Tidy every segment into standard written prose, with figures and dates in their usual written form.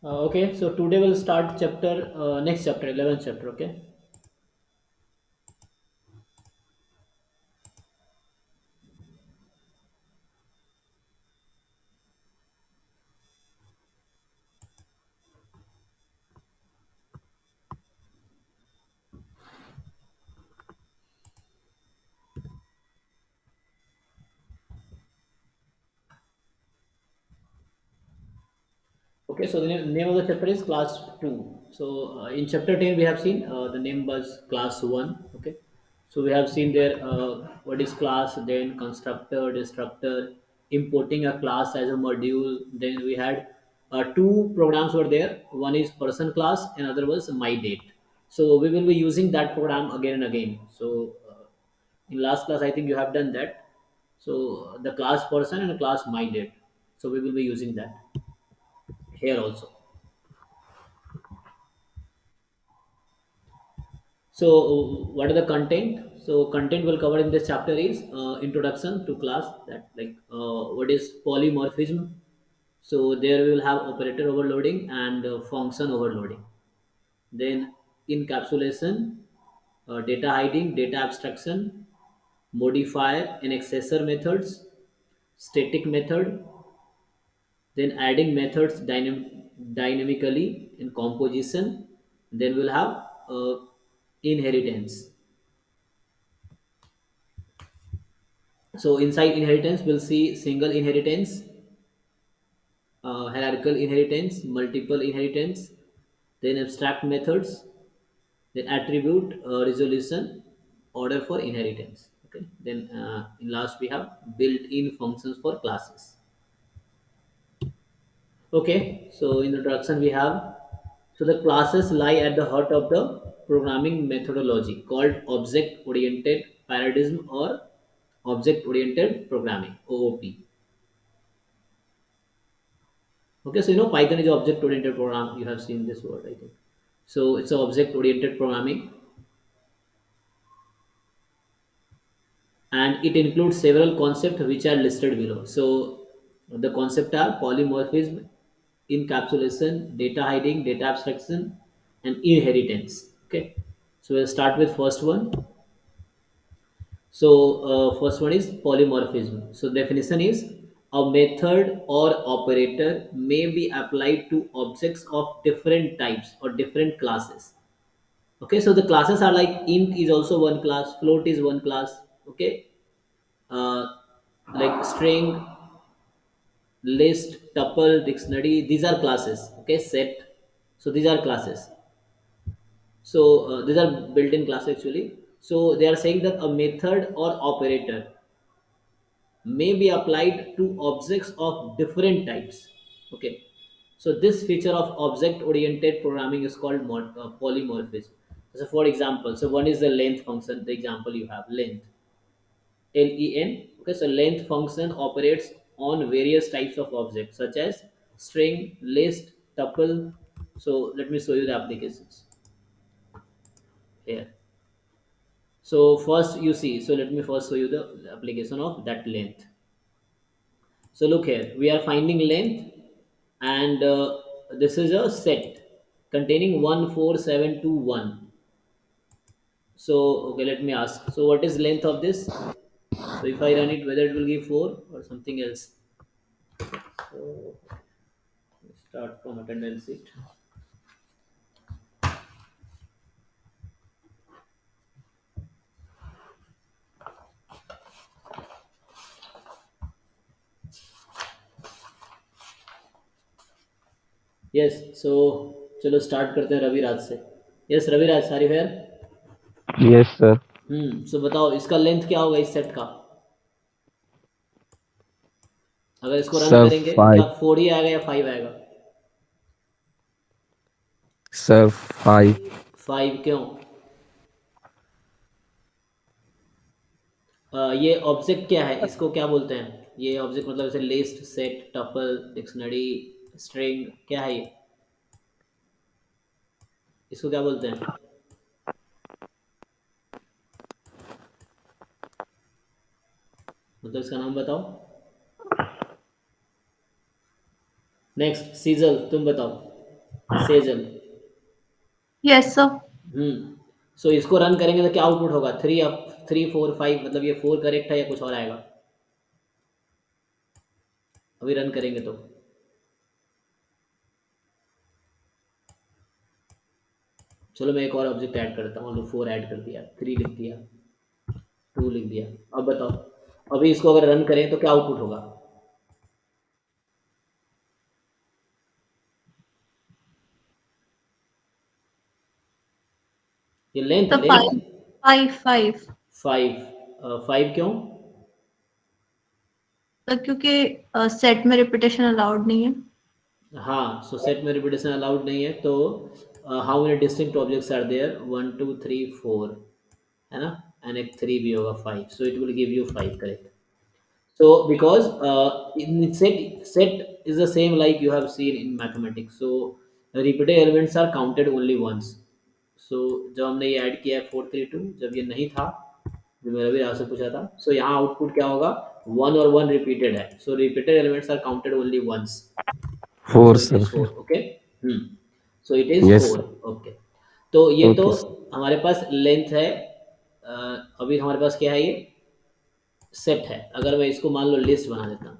Okay, so today we'll start chapter next chapter, 11th chapter. Okay. Okay, so the name of the chapter is class 2. So in chapter 10, we have seen the name was class 1. Okay, so we have seen there what is class, then constructor, destructor, importing a class as a module. Then we had two programs were there. One is person class, and other was my date. So we will be using that program again and again. So in last class, I think you have done that. So the class person and the class my date. So we will be using that here also. So, what are the content? So, content will cover in this chapter is introduction to class. That like what is polymorphism. So there we will have operator overloading and function overloading. Then encapsulation, data hiding, data abstraction, modifier and accessor methods, static method, then adding methods dynamically in composition. Then we'll have inheritance. So inside inheritance, we'll see single inheritance, hierarchical inheritance, multiple inheritance, then abstract methods, then attribute resolution, order for inheritance. Okay. Then in last we have built-in functions for classes. Okay. So in introduction we have so the classes lie at the heart of the programming methodology called object-oriented paradigm or object-oriented programming (OOP). Okay, so Python is object oriented program. You have seen this word, I think. So it's a object oriented programming, and it includes several concepts which are listed below. So the concept are polymorphism, encapsulation, data hiding, data abstraction, and inheritance. Okay, so we'll start with first one. So first one is polymorphism. So definition is a method or operator may be applied to objects of different types or different classes. Okay, so the classes are like int is also one class, float is one class. Okay, uh, like string, list, tuple, dictionary, these are classes. Okay, set, so these are classes. So these are built-in class actually. So they are saying that a method or operator may be applied to objects of different types. Okay, so this feature of object oriented programming is called polymorphism. So for example, so one is the length function. The example you have length, len. Okay, so length function operates on various types of objects such as string, list, tuple. So let me show you the applications here. So first you see, so let me first show you the application of that length. So look here, we are finding length, and this is a set containing 14721. So okay, let me ask. So what is length of this? So if I run it, whether it will give 4 or something else. So let's start from attendance sheet. Yes. So चलो start करते हैं रविराज से. Yes, Raviraj, are you here? Yes, sir. सो बताओ इसका length क्या होगा इस set का. अगर इसको रन Sir करेंगे क्या five. 4 ही आएगा या 5 आएगा? Sir five. 5 क्यों? ये ऑब्जेक्ट क्या है, इसको क्या बोलते हैं? ये ऑब्जेक्ट मतलब जैसे list, set, tuple, dictionary, string, क्या है ये? इसको क्या बोलते हैं? मतलब इसका नाम बताओ. नेक्स्ट सीजल, तुम बताओ. सेजल। Yes, sir. सो इसको रन करेंगे तो क्या आउटपुट होगा? 3 4 5, मतलब ये 4 करेक्ट है या कुछ और आएगा? अभी रन करेंगे तो चलो मैं एक और ऑब्जेक्ट ऐड करता हूँ। 4 ऐड कर दिया, 3 लिख दिया, 2 लिख दिया। अब बताओ, अभी इसको अगर रन करें तो क्या आउटपुट होगा? ये लेंथ The लेंथ five. 5। 5 क्यों? तो क्योंकि सेट में रिपीटेशन अलाउड नहीं है। हाँ, सो सेट में रिपीटेशन अलाउड नहीं है, तो how many distinct objects are there? 1 2 3 4, है ना? एंड एक 3 भी होगा, 5। So it will give you 5 correct. So because in set is the same like you have seen in mathematics. So repeated elements are counted only once. So जब हमने ये add किया है 4 3 2, जब ये नहीं था, जो मेरा भी आपसे पूछा था, सो यहाँ आउटपुट क्या होगा? 1 और 1 रिपीटेड है, so repeated elements are counted only once. Four, so it sir. Is 4। Okay. So it is Yes, 4। sir. Okay. तो ये तो Okay, sir. हमारे पास लेंथ है। अभी हमारे पास क्या है? ये सेट है। अगर मैं इसको मान लो लिस्ट बना देता हूँ,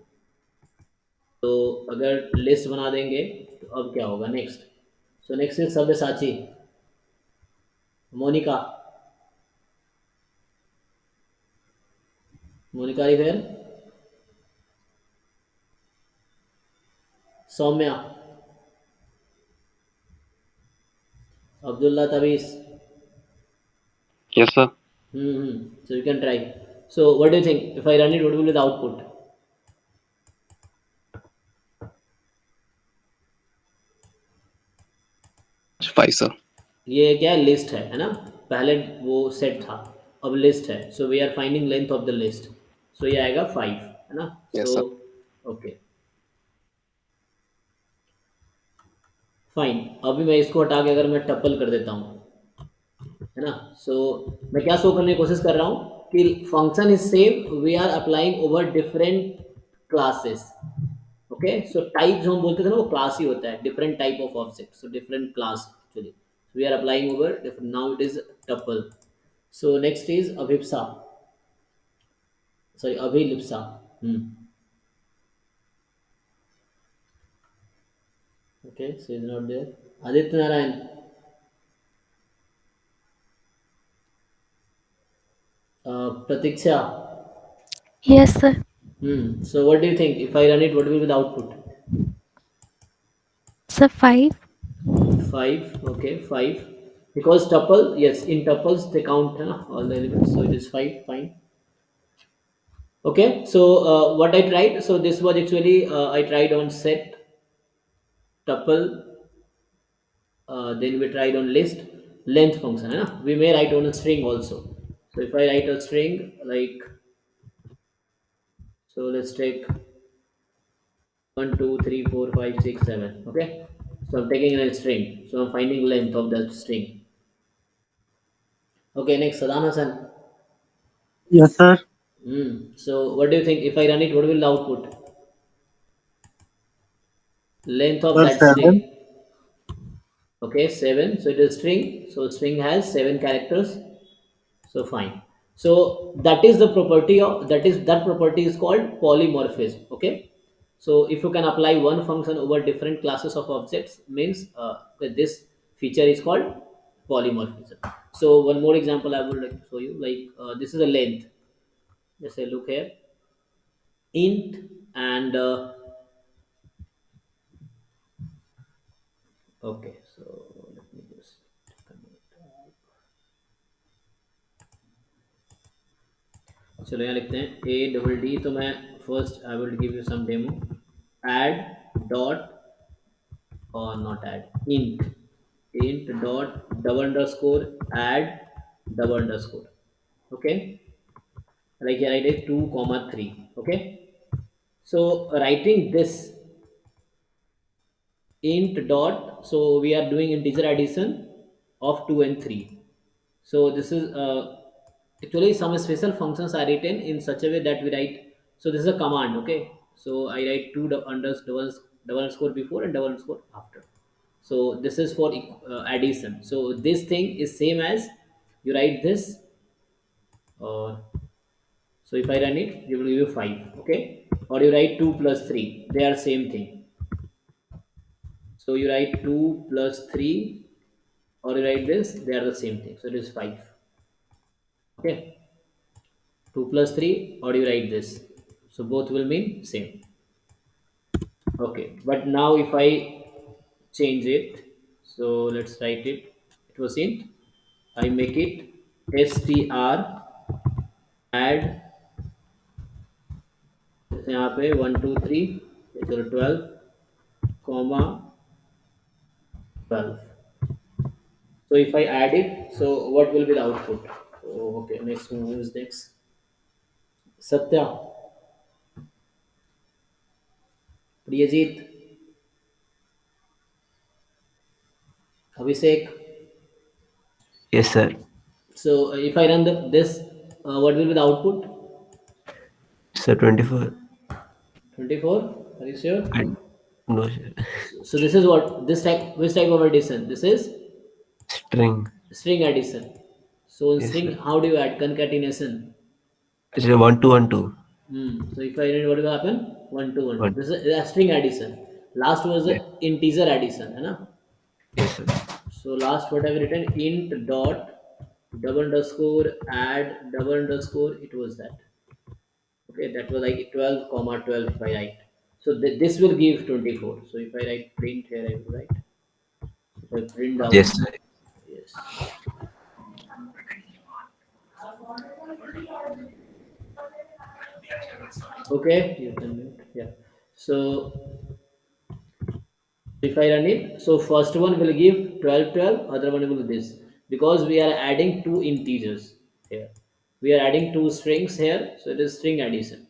तो अगर लिस्ट बना देंगे तो अब क्या होगा next? So next is Sabyasachi, Monika. Monika is there, Saumya, Abdullah, Tabish. Yes, sir. So you can try. So what do you think? If I run it, what will be the output? Five, sir. ये क्या है? लिस्ट है ना? पहले वो सेट था, अब लिस्ट है। So we are finding length of the list. So ये आएगा 5, है ना? Yes, so sir. Okay, fine. अभी मैं इसको हटा के अगर मैं टपल कर देता हूँ, है ना? सो मैं क्या शो करने की कोशिश कर रहा हूँ कि function is same, we are applying over different classes. Okay, so type जो हम बोलते थे ना, वो क्लास ही होता है, different type of object, so different class actually. We are applying over different, now it is tuple. So next is Abhipsa, sorry Abhilipsa. Okay, so is not there. Aditya Narayan, Pratiksha. Yes, sir. So what do you think? If I run it, what will be the output? Sir, 5. 5. Okay, 5. Because tuple, yes, in tuples they count all the elements, so it is 5. Fine. Okay, so what I tried, so this was actually I tried on set, tuple, then we tried on list, length function. We may write on a string also. So if I write a string like, so let's take 1 2 3 4 5 6 7. Okay, so I'm taking a string, so I'm finding length of that string. Okay, next Saddam Hassan. Yes, sir. So what do you think? If I run it, what will the output? Length of Sir, that 7. string. Okay, 7. So it is string. So string has 7 characters. So fine. So that is the property of that property is called polymorphism. Okay. So if you can apply one function over different classes of objects, means this feature is called polymorphism. So one more example I would like to show you. Like this is a length. Just say look here, int, and okay. So let me just चलो यहाँ लिखते हैं A D, तो मैं first I will give you some demo. Add dot, और not add, int dot double underscore add double underscore. Okay, like here I did 2 3. Okay, so writing this int dot, so we are doing integer addition of 2 and 3. So this is actually some special functions are written in such a way that we write, so this is a command. Okay, so I write two double underscore before and double underscore after. So this is for addition. So this thing is same as you write this, or so if I run it, it will give you 5. Okay, or you write 2 plus 3, they are same thing. So you write 2 plus 3, or you write this, they are the same thing. So it is 5. Okay, 2 plus 3, or you write this. So both will mean same. Okay, but now if I change it, so let's write it. It was int. I make it str add, यहाँ पे 1 2 3 चलो 12 comma 12. So if I add it, so what will be the output? So, okay, next one is next. Satya, Priyajit, Abhishek. Yes, sir. So if I run this, what will be the output? Sir, 24. 24. Are you sure? And no, sir. So this is what this type. Which type of addition? This is String. string addition. So in Yes, string, sir. how do you add concatenation? It's a 1 2 1 2. So if I run, what will happen? 1 to 1. 1. This is a string addition. Last was the Yes, integer addition, है ना? yes, sir. So last what I've written, int dot double underscore add double underscore, it was that. Okay, that was like 12 comma 12 if I write. So this will give 24. So if I write print here, I will write. If I print out, Yes, sir. yes. Okay, you can mute. Yeah. So if I run it, so first one will give 12 12, other one will this, because we are adding two integers here. We are adding two strings here, so it is string addition.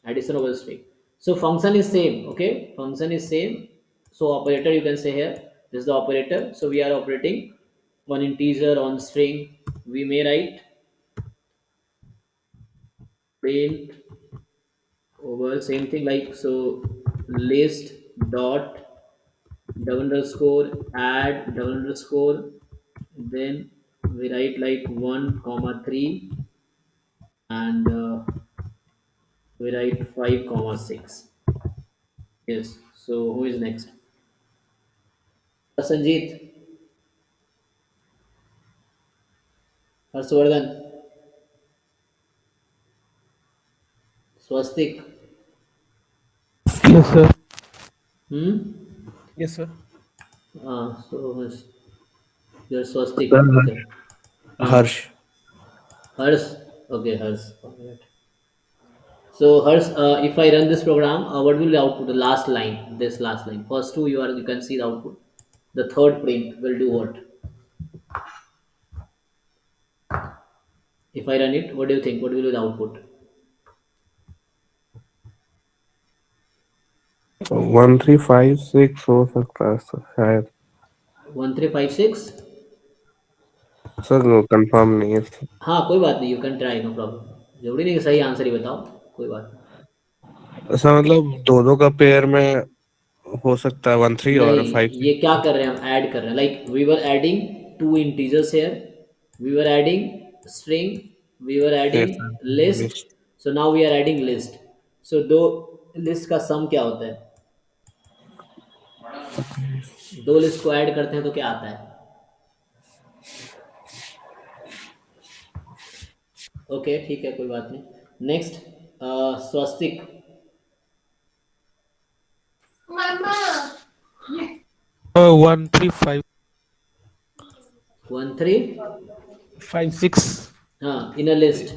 Addition over string. So function is same, okay? Function is same. So operator you can say here, this is the operator. So we are operating on integer, on string. We may write print over same thing like so list dot double underscore add double underscore, then we write like 1 comma 3, and we write 5 comma 6. Yes, so who is next? Sanjeet, Harshvardhan, Swastik. Yes, sir. Hmm. Yes, sir. So you're Swastik. Sir, Okay. Harsh. Hers. Okay, hers. Alright. So hers, if I run this program, what will be the output? The last line, this last line. First two you can see the output. The third print will do what? If I run it, what do you think? What will be the output? 1356 हो सकता है sir शायद. 1356. Sir confirm नहीं है sir. हाँ कोई बात नहीं, you can try, no problem. जरूरी नहीं कि सही आंसर ही बताओ, कोई बात ऐसा मतलब दोनों का पेयर में हो सकता है 13 नहीं. और नहीं, 5. ये क्या कर रहे हैं, हम ऐड कर रहे हैं. Like we were adding two integers here, we were adding string, we were Yes, adding sir. List. Yes. So now we are adding list. So दो लिस्ट का सम क्या होता है? दो लिस्ट को ऐड करते हैं तो क्या आता है? ओके ठीक है, कोई बात नहीं. नेक्स्ट, स्वस्तिक. 13556. 13. हाँ, इन अ लिस्ट.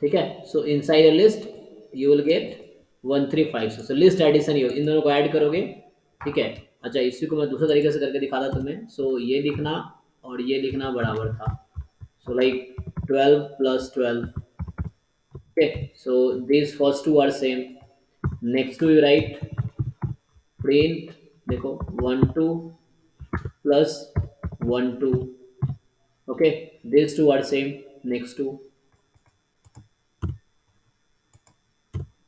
ठीक है, so inside a list you will get 135. So list addition, ये इन दोनों को ऐड करोगे. ठीक है. अच्छा, इसी को मैं दूसरे तरीके से करके दिखाता तुम्हें. सो ये लिखना और ये लिखना बराबर था. So like 12 plus 12. Okay, so this first two are same. Next two you write print, देखो 1 2 plus 1 2. Okay, these two are same. Next two.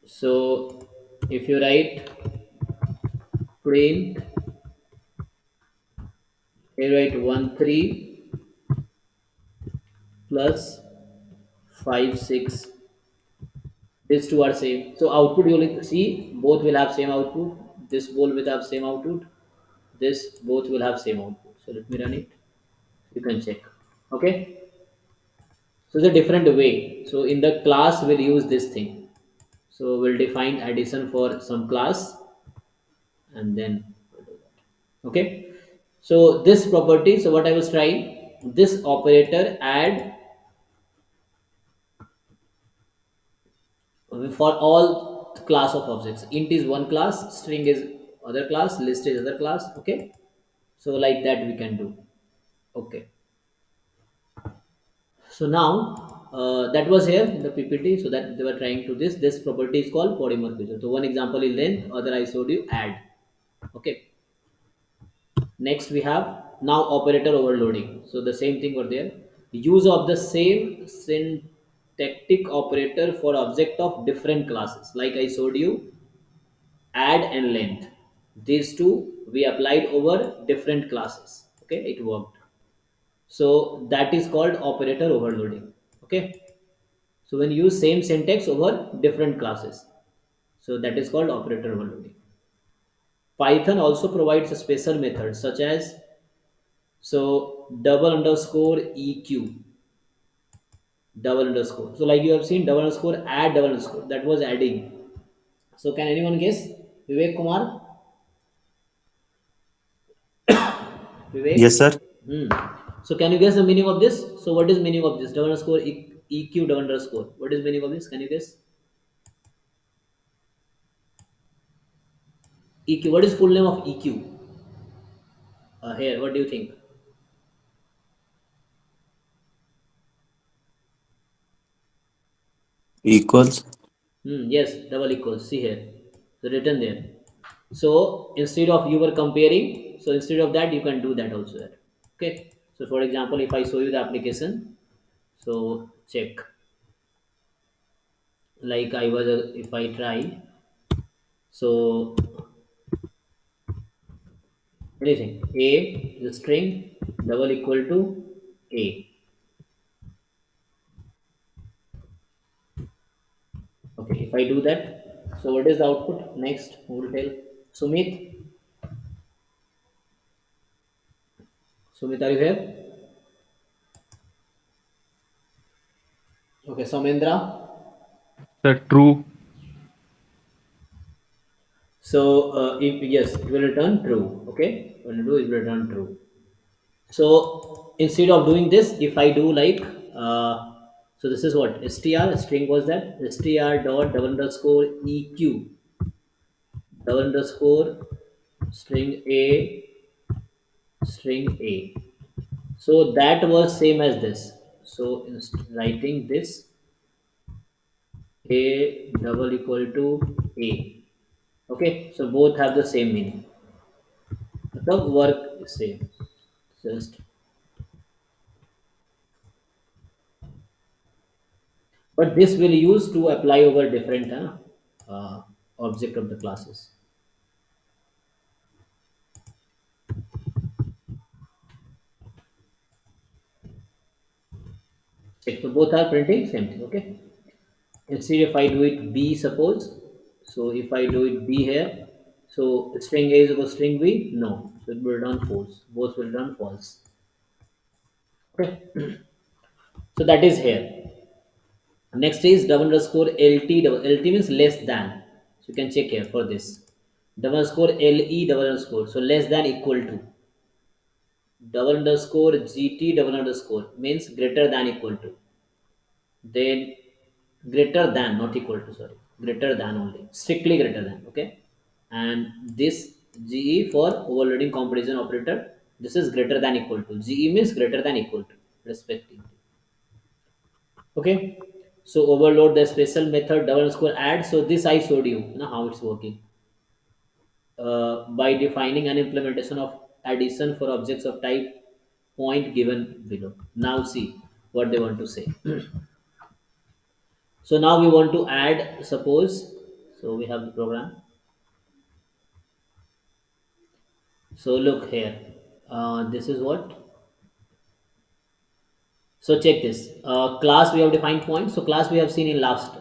So if you write print Here write 1 3 plus 5 6. These two are same. So output you will see both will have same output. This both will have same output. This both will have same output. So let me run it. You can check. Okay. So it's a different way. So in the class we'll use this thing. So we'll define addition for some class and then we'll do that. Okay. So this property. So what I was trying, this operator add for all class of objects. Int is one class, string is other class, list is other class. Okay. So like that we can do. Okay. So now that was here in the PPT. So that they were trying to this property is called polymorphism. So one example is length, other I showed you add. Okay. Next we have now operator overloading. So the same thing over there. Use of the same syntactic operator for object of different classes. Like I showed you, add and length. These two we applied over different classes. Okay, it worked. So that is called operator overloading. Okay. So when you use same syntax over different classes, so that is called operator overloading. Python also provides a special method such as so double underscore eq double underscore. So like you have seen double underscore add double underscore, that was adding. So can anyone guess? Vivek Kumar? Yes, Vivek? sir. Hmm. So can you guess the meaning of this? So what is meaning of this double underscore eq double underscore? What is meaning of this? Can you guess? Eq. What is full name of eq? Here, what do you think? Equals. Yes, double equals. See here, the written there. So instead of you were comparing, so instead of that you can do that also there. Okay. So for example, if I show you the application, so check. Like I was, if I try, so anything a the string double equal to a. Okay. If I do that, so what is the output? Next, who will tell? Sumit. Sumit, are you here? Okay. Somendra. Sir, true. So if yes, it will return true. Okay, what will do it will return true. So instead of doing this, if I do like so this is what str string was that str dot double underscore eq double underscore string a string a. So that was same as this. So writing this a double equal to a. Okay, so both have the same meaning. The work is same. Just but this will use to apply over different object of the classes. Check. So both are printing same thing. Okay. Instead, if I do it B, suppose. So if I do it B here, so string A is equal to string B. No, so it will return false. Both will return false. Okay. So that is here. Next is double underscore LT. Double LT means less than. So you can check here for this. Double underscore LE double underscore. So less than equal to. Double underscore GT double underscore means greater than equal to. Then greater than, not equal to, sorry, greater than only, strictly greater than. Okay. And this GE for overloading comparison operator, this is greater than equal to. GE means greater than equal to respectively. Okay. So overload the special method double underscore add. So this I showed you know how it's working by defining an implementation of addition for objects of type point given below. Now see what they want to say. So now we want to add, suppose, so we have the program. So look here, This is what. So check this. Class we have defined point. So class we have seen in last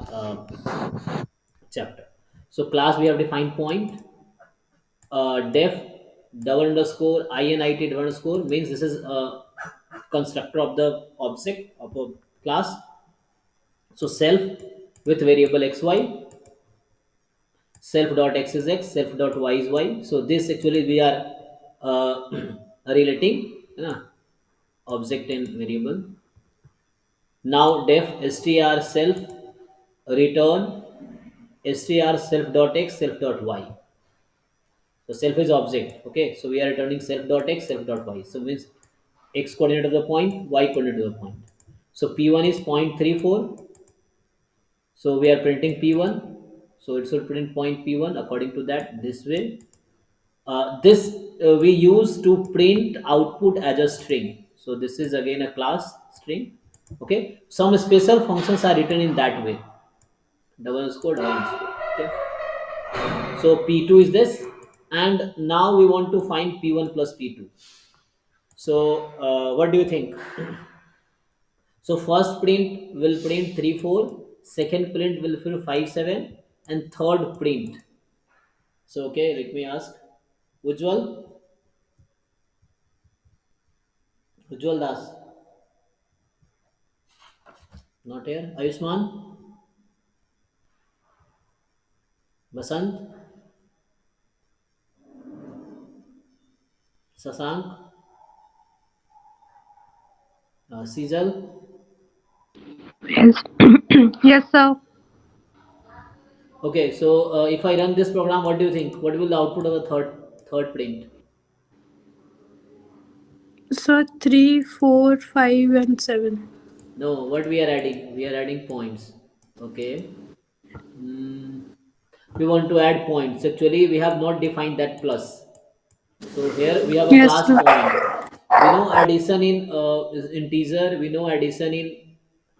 chapter. So class we have defined point. Def double underscore init double underscore means this is a constructor of the object of a class. So self with variable xy, self dot x is x, self dot y is y. So this actually we are uh, relating object and variable. Now def str self return str self dot x self dot y. So self is object. Okay, so we are returning self dot x self dot y. So means x coordinate of the point, y coordinate of the point. So p1 is 0.34. So we are printing p1. So it should print point p1 according to that this way. This we use to print output as a string. So this is again a class string. Okay, some special functions are written in that way. Double underscore double underscore. Okay. So p2 is this, and now we want to find p1 plus p2. So what do you think? So first print will print 3 4, second print will print 5 7, and third print. So okay, let me ask Ujjwal, Ujjwal Das, not here. Ayushman, Basant, Sasank, Sijal. Yes. Yes, sir. Okay, so if I run this program, what do you think? What will the output of the third print? So 3, 4, 5, and 7. No, what we are adding? We are adding points. Okay. Hmm. We want to add points. Actually, we have not defined that plus. So here we have a Yes, class sir. point. We know addition in is integer. We know addition in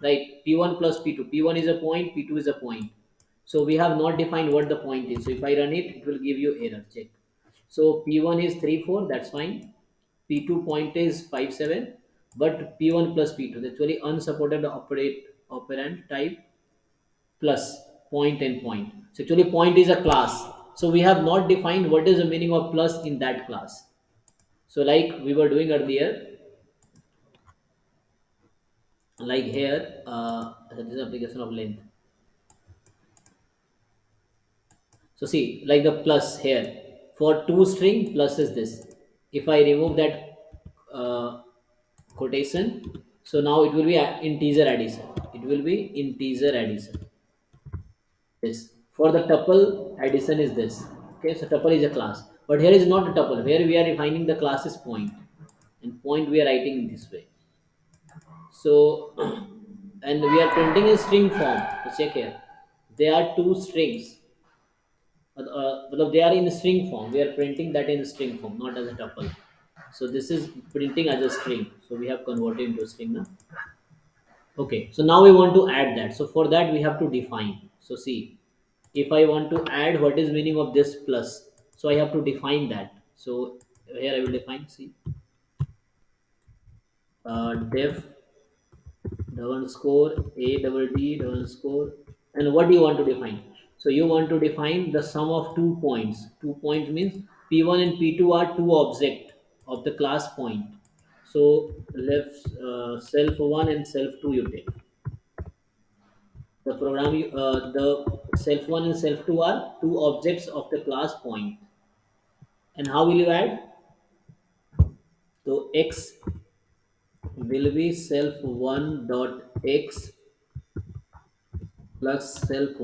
like p1 plus p2. P1 is a point. P2 is a point. So we have not defined what the point is. So if I run it, it will give you error. Check. So p1 is 3 4. That's fine. P2 point is 5 7. But p1 plus p2 that's actually unsupported operand type plus point and point. So actually point is a class. So we have not defined what is the meaning of plus in that class. So like we were doing earlier, like here, this is application of length. So see, like the plus here for two string plus is this. If I remove that quotation, so now it will be integer addition. It will be integer addition. This for the tuple addition is this. Okay, so tuple is a class, but here is not a tuple. Here we are defining the class is point, and point we are writing in this way. So, and we are printing in string form. So check here. There are two strings. They are in string form. We are printing that in string form, not as a tuple. So this is printing as a string. So we have converted into string now. Okay. So now we want to add that. So for that we have to define. So see, if I want to add what is meaning of this plus, so I have to define that. So here I will define. See, def double underscore a double d double underscore, and what do you want to define? So you want to define the sum of 2 points. 2 points means p1 and p2 are two object of the class point. So left self 1 and self 2 you take. The program the self 1 and self 2 are two objects of the class point. And how will you add? So x will be self 1 dot x plus self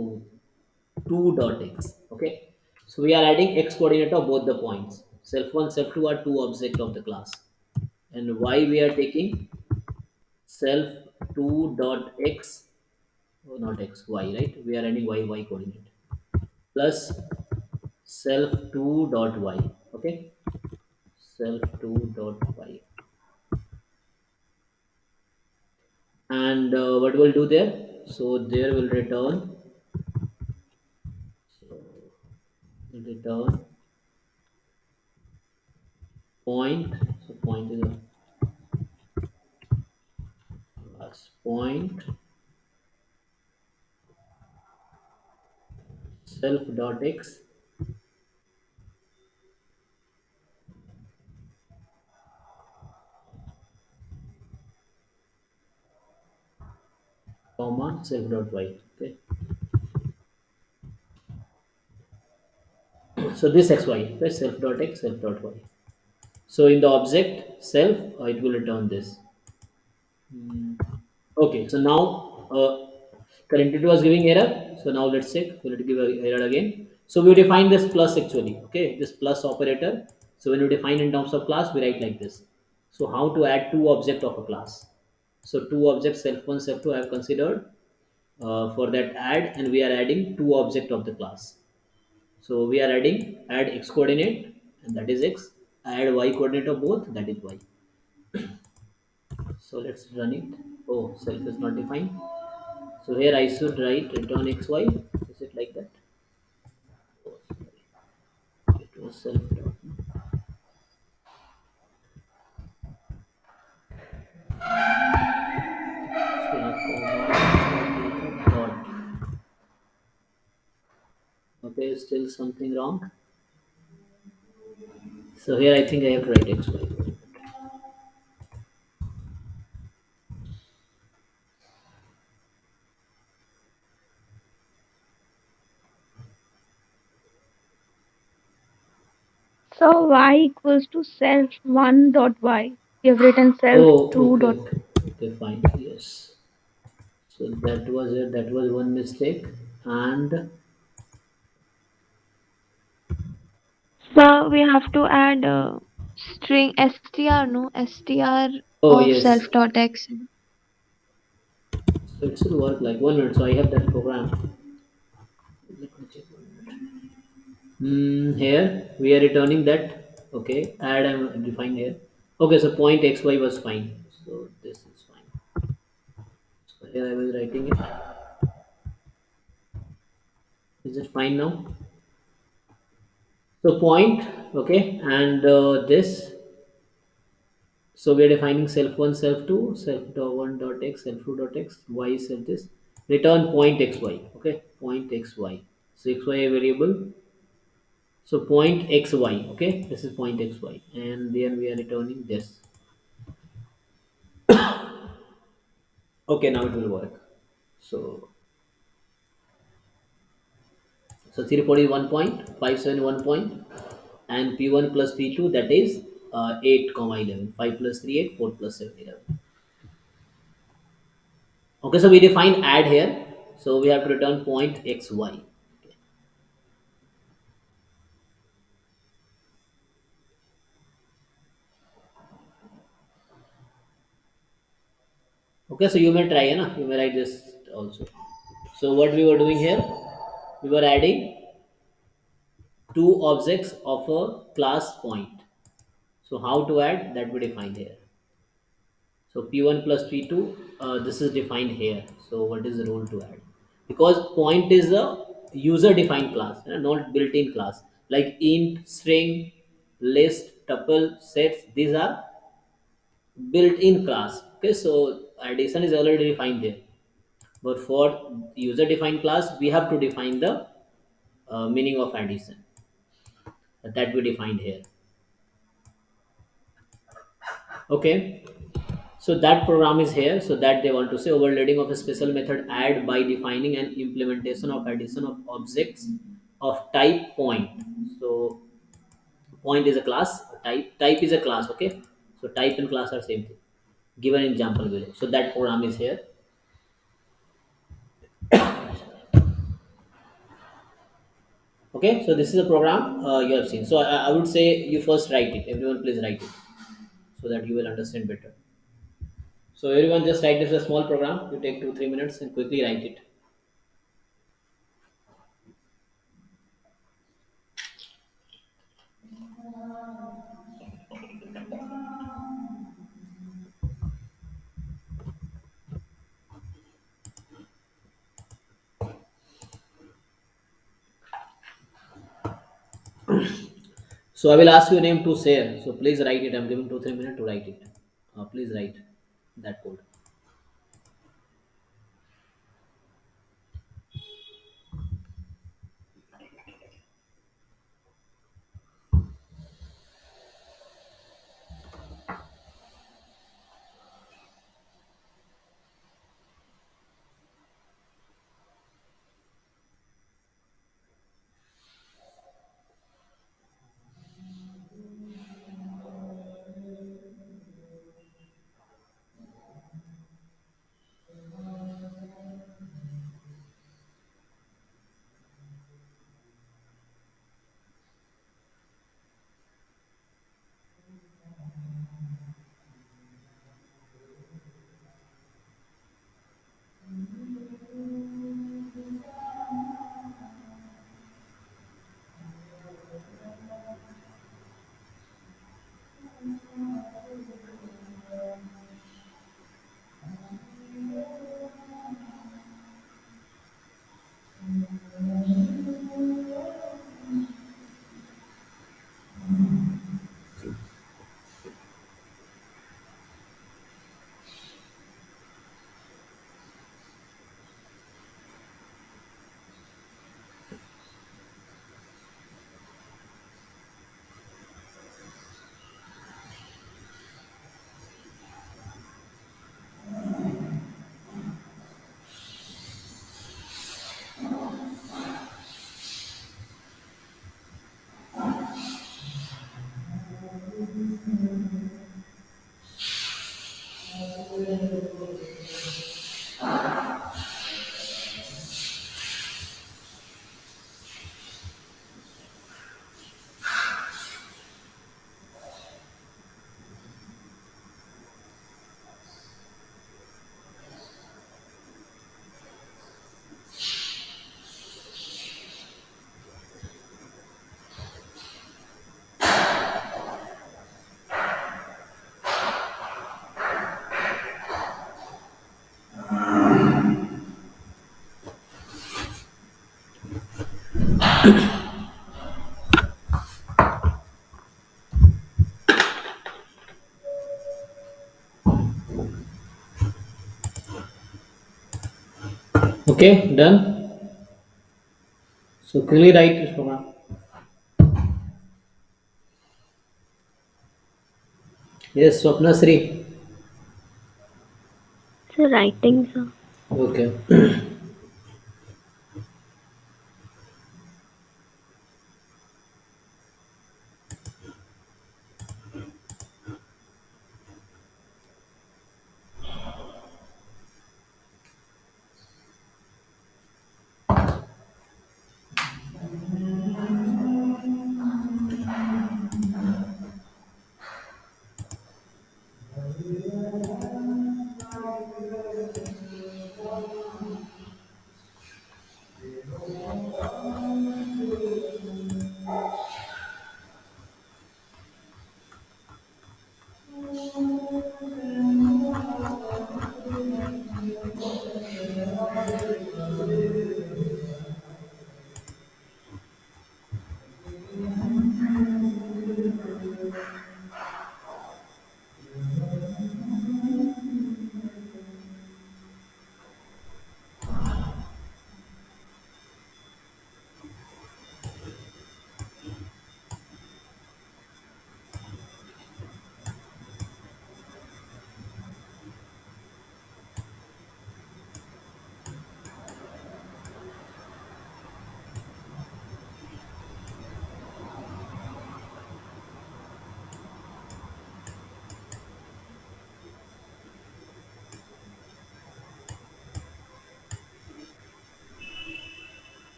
2 dot x. Okay, so we are adding x coordinate of both the points. Self 1 self 2 are two objects of the class, and y we are taking self 2 dot x, oh, not x, y, right? We are adding y coordinate plus self 2 dot y. Okay, self 2 dot y. And what we'll do there, so there will return, so return point, so point is a class point self dot x comma self dot y. Okay, so this xy, okay, self dot x self dot y. So in the object self, it will return this. Okay, so now currently it was giving error. So now let's check. Will it give a error again? So we define this plus actually. Okay, this plus operator. So when we define in terms of class, we write like this. So how to add two object of a class? So two objects self one self two I have considered for that add, and we are adding two object of the class. So we are adding add x coordinate, and that is x. Add y coordinate of both, that is y. So let's run it. Oh, self is not defined. So here I should write return xy. Is it like that? Oh, sorry. It was self dot. So now comma dot. Okay, still something wrong. So here I think I have to write xy. So y equals to self 1 dot y. We have written self Oh, 2 okay, dot. okay, okay, fine. Yes. So that was it. That was one mistake. And So we have to add string str, no? Str oh of yes, self dot x. so it should work like 1 minute. So I have that program. Let me check 1 minute. Here we are returning that. Okay, add I'm defined here. Okay, so point xy was fine. So this is fine. So here I was writing it. Is it fine now? So point, okay, and this. So we are defining self one, self two, self dot one dot x, self two dot x, y self this. Return point xy. Okay, point xy. So xy a variable. So point xy. Okay, this is point xy, and then we are returning this. Okay, now it will work. So so 340 1 point, 571 point, and P1 plus P2, that is 8 comma 11. 5 plus 3 8, 4 plus 7 11. Okay, so we define add here. So we have to return point xy. Okay, so you may try, na? You may write this also. So what we were doing here, we were adding two objects of a class point. So how to add, that we define here. So P1 plus P2, this is defined here. So what is the rule to add? Because point is a user defined class, not built-in class. Like int, string, list, tuple, sets, these are built-in class. Okay, so addition is already defined there. But for user defined class, we have to define the meaning of addition that we defined here. Okay, so that program is here. So that they want to say overloading of a special method add by defining an implementation of addition of objects of type point. So point is a class, type is a class. Okay, so type and class are same thing. Given example below. So that program is here. Okay, so this is a program you have seen. So I would say you first write it. Everyone, please write it so that you will understand better. So everyone, just write this a small program. You take 2 3 minutes and quickly write it. So I will ask your name to share. So please write it. I'm giving 2 3 minutes to write it. Please write that code. Okay, done. So quickly write it from now. Yes, Swapna Sri. So writing, sir. Okay.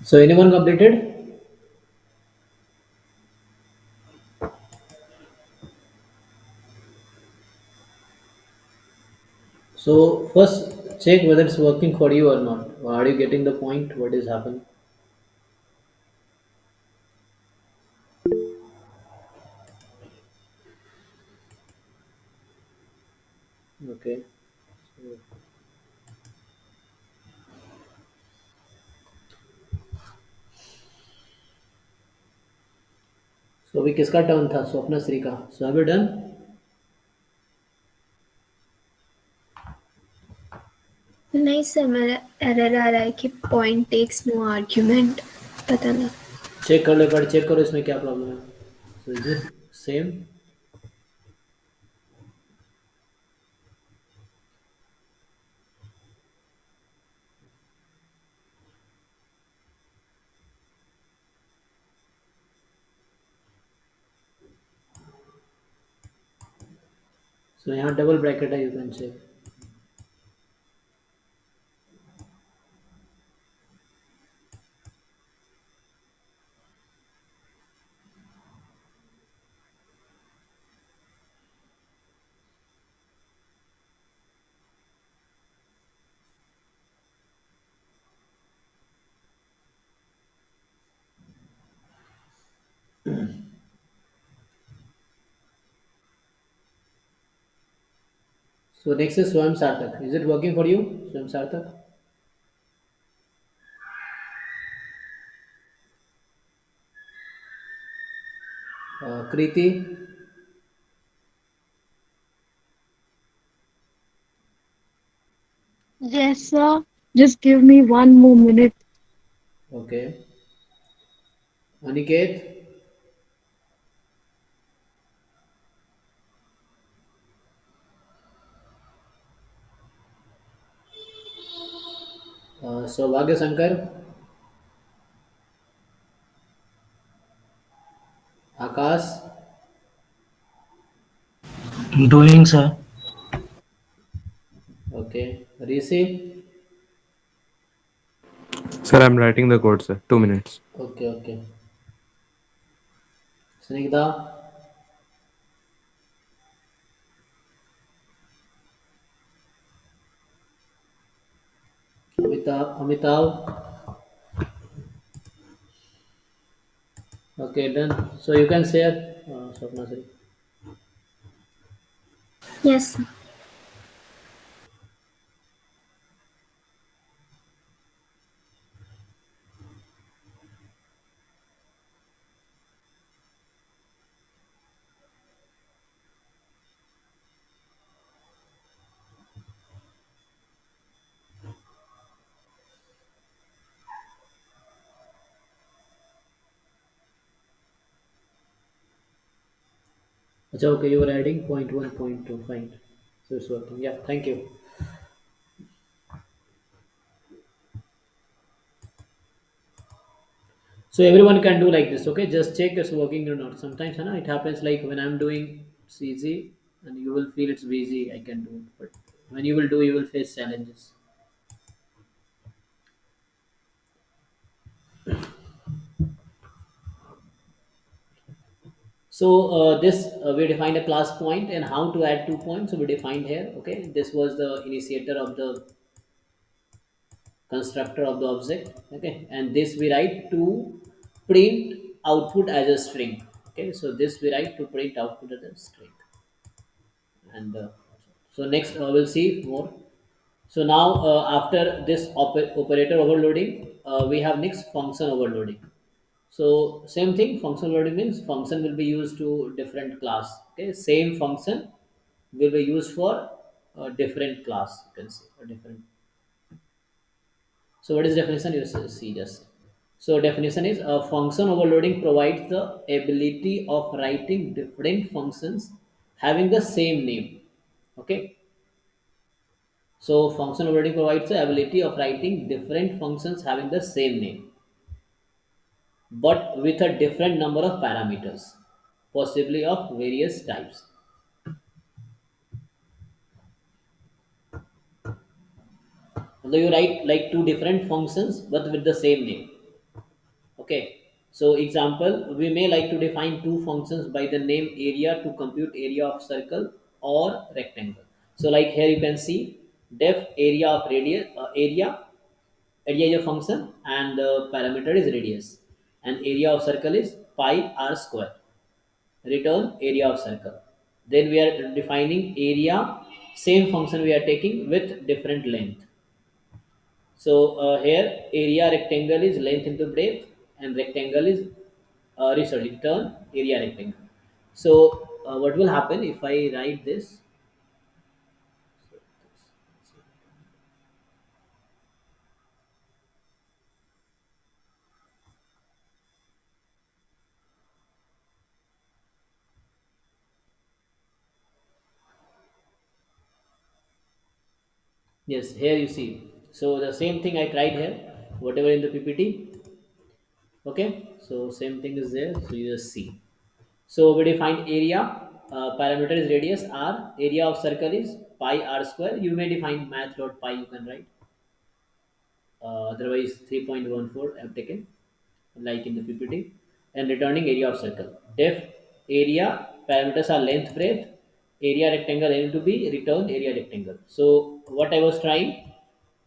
So anyone completed? So first check whether it's working for you or not. Are you getting the point? What is happening? Okay. So अभी किसका turn था? स्वप्न श्री का. So have you done? नहीं sir, मेरा error आ रहा है कि पॉइंट टेक्स नो आर्ग्यूमेंट, पता नहीं। चेक कर लो, एक बार चेक करो इसमें क्या प्रॉब्लम है. So is it same? So यहाँ डबल ब्रैकेट है, you can check. So next is Swam Sarthak. Is it working for you, Swam Sarthak? Kriti? Yes, sir. Just give me 1 more minute. Okay. Aniket? Saubhagya Shankar? Akash? Doing, sir. Okay. Rishi? Sir, I'm writing the code, sir. 2 minutes. Okay, okay. Snigdha? Amitav? Okay, done. So you can share, Swapna Sri. Yes. Achha, okay, you were adding point 1, point 2. Fine. So it's working. Yeah, thank you. So everyone can do like this, okay? Just check it's working or not. Sometimes it happens like when I'm doing, it's easy and you will feel it's easy, I can do it. But when you will do, you will face challenges. So this we defined a class point and how to add 2 points. So we defined here, okay? This was the initiator of the constructor of the object, okay? And this we write to print output as a string, okay? So this we write to print output as a string. And so next we'll see more. So now after this operator overloading, we have next function overloading. So same thing, function overloading means function will be used to different class. Okay, same function will be used for a different class. You can say a different. So what is definition? You see just. So definition is a function overloading provides the ability of writing different functions having the same name. Okay. So function overloading provides the ability of writing different functions having the same name, but with a different number of parameters, possibly of various types. Although you write like two different functions but with the same name. Okay. So example, we may like to define two functions by the name area to compute area of circle or rectangle. So like here you can see def area of radius area is a function and the parameter is radius, and area of circle is pi r square. Return area of circle. Then we are defining area, same function we are taking with different length. So here area rectangle is length into breadth, and rectangle is sorry, return area rectangle. So what will happen if I write this? Yes, here you see. So the same thing I tried here, whatever in the PPT. Okay, so same thing is there. So you just see. So we define area, parameter is radius r, area of circle is pi r square. You may define math dot pi. You can write. Otherwise 3.14 I have taken like in the PPT, and returning area of circle. Def area parameters are length, breadth, area rectangle N to be return area rectangle. So what I was trying,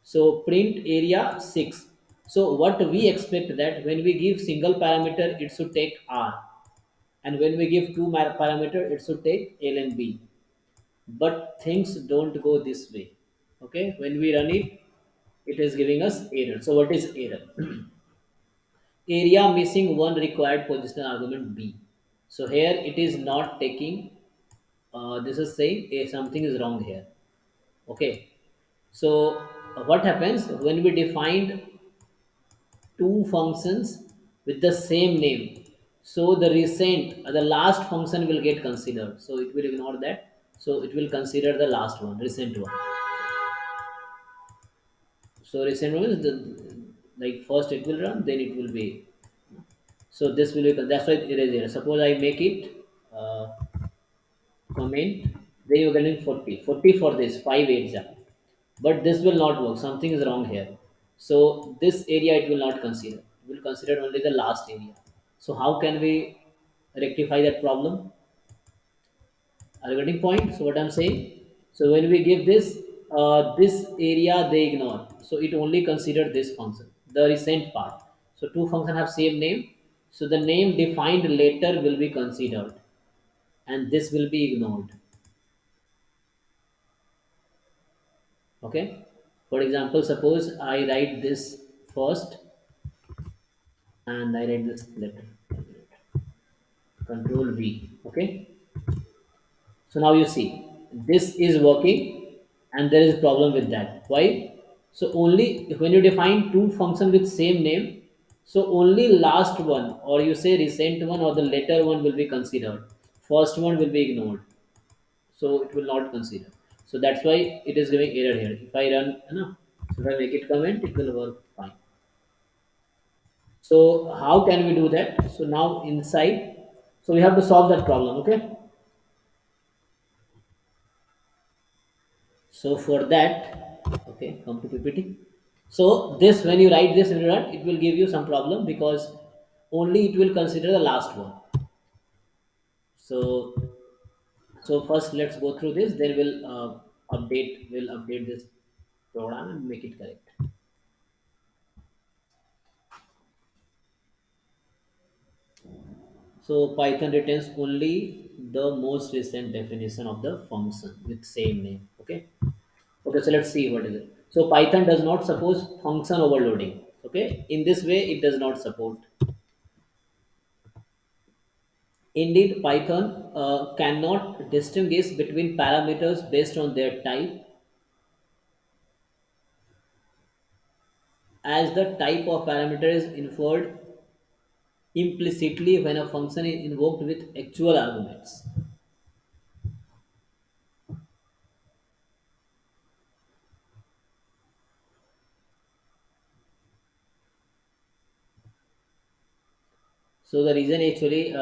so print area 6. So what we expect that when we give single parameter it should take R, and when we give two parameter it should take L and B, but things don't go this way. Okay, when we run it, it is giving us error. So what is error? Area missing one required positional argument B. So here it is not taking, this is saying something is wrong here. Okay. So what happens when we defined two functions with the same name? So the recent, the last function will get considered. So it will ignore that. So it will consider the last one, recent one. So recent one is the, like first it will run, then it will be. So this will be, that's why it is here. Suppose I make it comment, then you're getting 40. 40 for this 5 exam. But this will not work. Something is wrong here. So this area it will not consider. It will consider only the last area. So how can we rectify that problem? Are you getting point? So what I'm saying? So when we give this, this area they ignore. So it only consider this function, the recent part. So two functions have same name. So the name defined later will be considered, and this will be ignored. Okay. For example, suppose I write this first, and I write this letter. Control V. Okay. So now you see this is working, and there is a problem with that. Why? So only when you define two functions with same name, so only last one, or you say recent one, or the later one will be considered. First one will be ignored. So it will not consider. So that's why it is giving error here. If I run, so if I make it comment, it will work fine. So how can we do that? So now inside, so we have to solve that problem. Okay. So for that, okay, come to PPT. So this, when you write this in run, it will give you some problem because only it will consider the last one. So first let's go through this. Then we'll update this program and make it correct. So Python returns only the most recent definition of the function with same name. Okay. Okay. So let's see what is it. So Python does not support function overloading. Okay. In this way, it does not support. Indeed, Python cannot distinguish between parameters based on their type, as the type of parameter is inferred implicitly when a function is invoked with actual arguments. So the reason actually,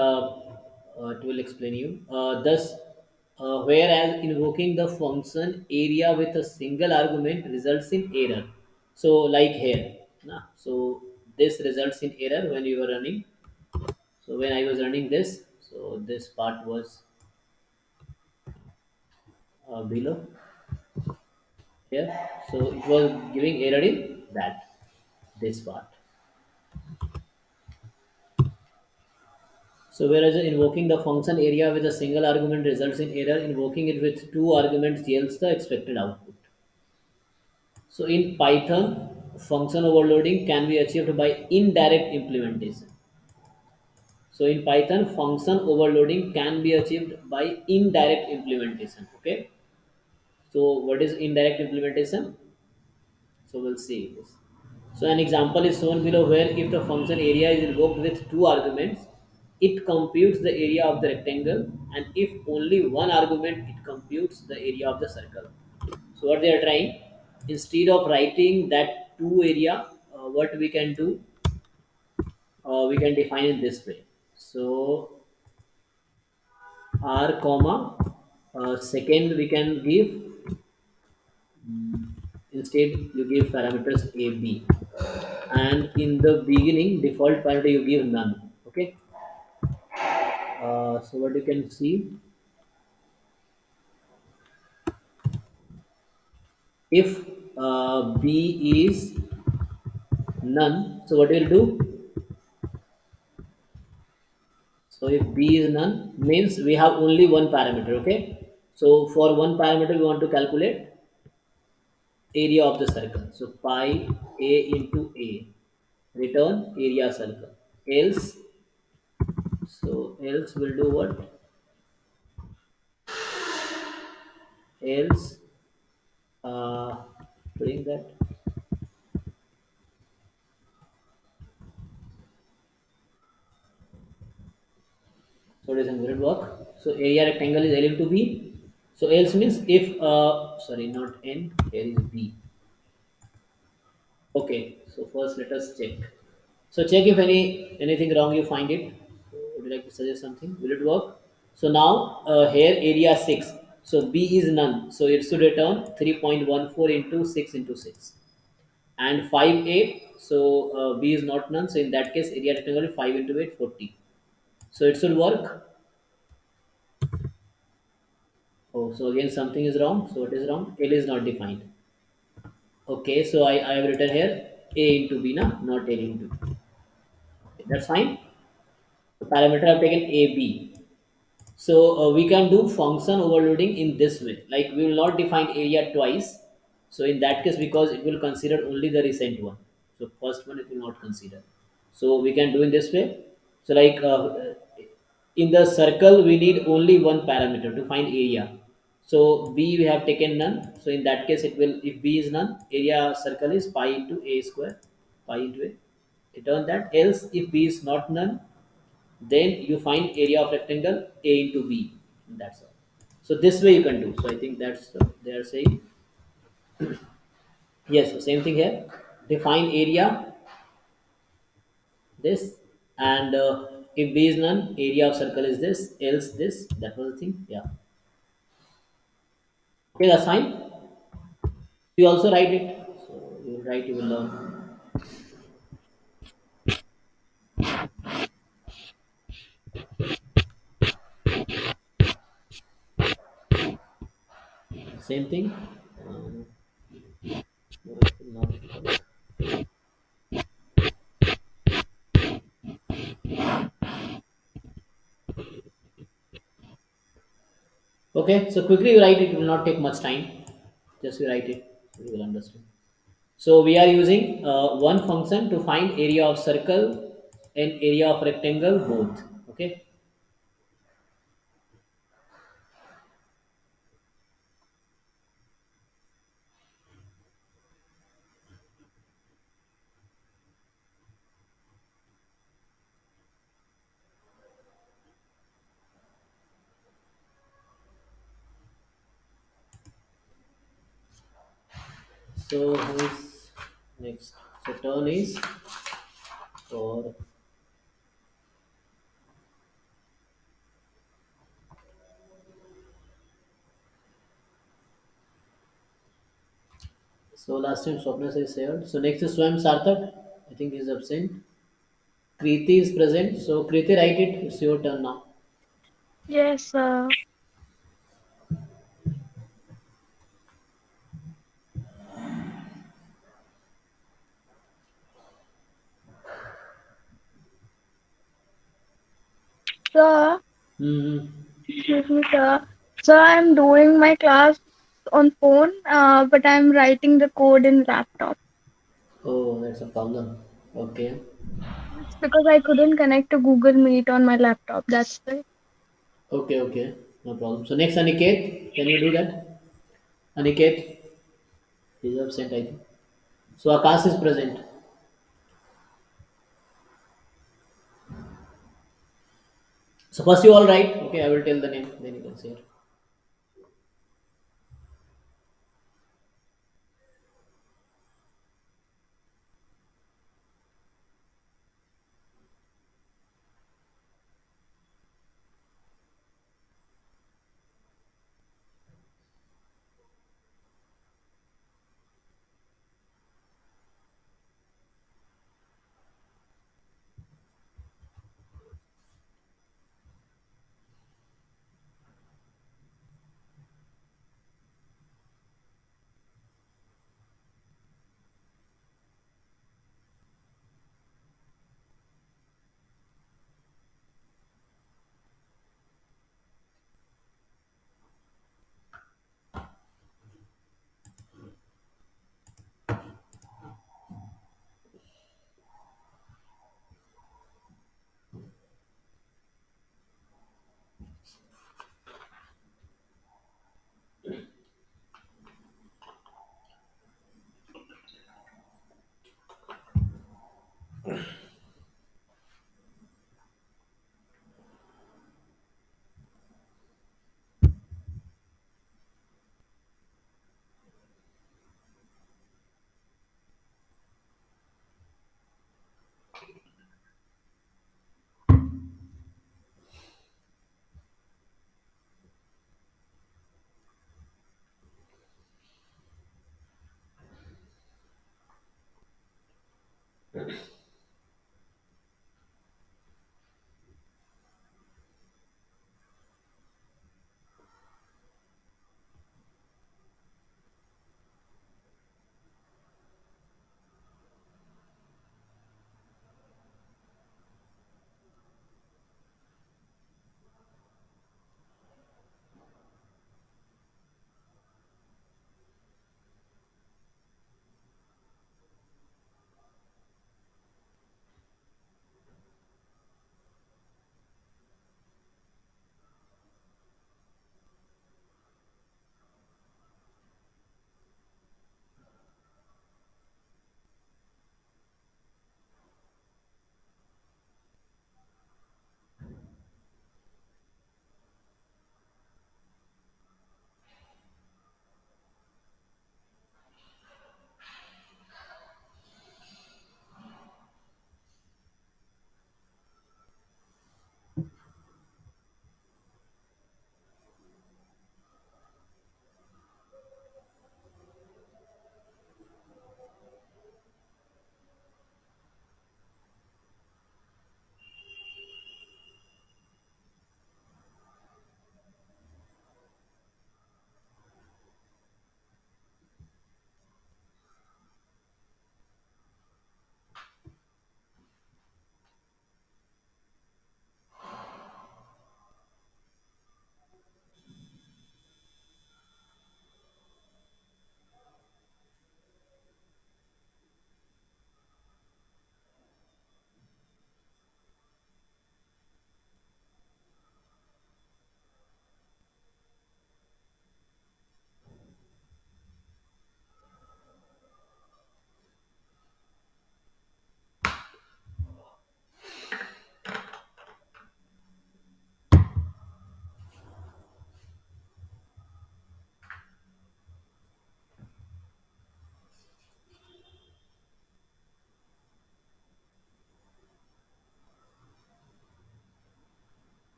it will explain you. Thus, whereas invoking the function area with a single argument results in error, So like here, so this results in error when you were running. So when I was running this, so this part was below here, so it was giving error in that this part. So whereas invoking the function area with a single argument results in error, invoking it with two arguments yields the expected output. So in Python, function overloading can be achieved by indirect implementation. So in Python, function overloading can be achieved by indirect implementation. Okay. So what is indirect implementation? So we'll see this. So an example is shown below where if the function area is invoked with two arguments, it computes the area of the rectangle, and if only one argument, it computes the area of the circle. So what they are trying, instead of writing that two area, what we can do, we can define in this way. So r comma second we can give, instead you give parameters a b, and in the beginning default parameter you give none. Okay. So what you can see, if b is none, so what we'll do, so if b is none means we have only one parameter. Okay. So for one parameter we want to calculate area of the circle. So pi a into a, return area circle. Else, so else will do what, else doing that. So it will work. So area rectangle is L into B. So else means if sorry, not N, here is B. Okay, so first let us check. So check if anything wrong you find it. So would you like to suggest something? Will it work? So now here area 6. So B is none. So it should return 3.14 into 6 into 6. And 5 8. So B is not none. So in that case area rectangle is 5 into 8 40. So it should work. Oh, so again something is wrong. So what is wrong? L is not defined. Okay, so I have written here A into B, not L into B. Okay, that's fine. The parameter I have taken A, B. So we can do function overloading in this way. Like we will not define area twice. So in that case, because it will consider only the recent one. So first one it will not consider. So we can do in this way. So like in the circle we need only one parameter to find area. So b we have taken none. So in that case it will, if b is none, area circle is pi into a square, pi into a. Return that. Else if b is not none, then you find area of rectangle a into b. That's all. So this way you can do. So I think that's they are saying. Yes, so same thing here. Define area this, and if b is none, area of circle is this. Else this. That was the thing. Yeah. Okay, that's fine. You also write it. So you will write, you will learn. Same thing. Um, not- Okay, so quickly you write it. It will not take much time. Just you write it. You will understand. So we are using one function to find area of circle and area of rectangle both. Okay. So who is next? So turn is for, So last time Swapna is here. So next is Swam Sarthak. I think he's absent. Kriti is present. So Kriti, write it. It's your turn now. Yes, sir. Sir, Hmm. excuse me, sir. Sir, I'm doing my class on phone, but I'm writing the code in laptop. Oh, that's a problem. Okay. It's because I couldn't connect to Google Meet on my laptop. That's why. Okay, okay. No problem. So next Aniket, can you do that? Aniket, he's absent, I think. So Akash is present. So first you all write. Okay, I will tell the name. Then you can say it.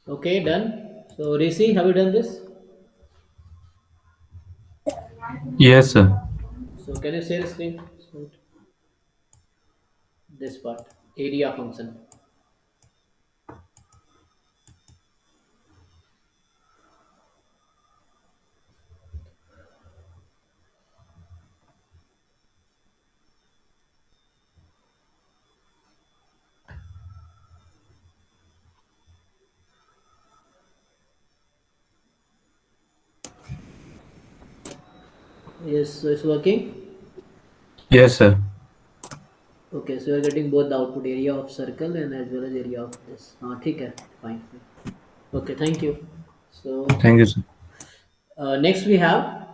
Okay, done. So, Rishi, have you done this? Yes, sir. So, can you share the screen? So, this part, area function. Yes, so it's working. Yes, sir. Okay, so you're getting both the output area of circle and as well as area of this. ठीक है, fine. Okay, thank you. So Thank you, sir. next we have.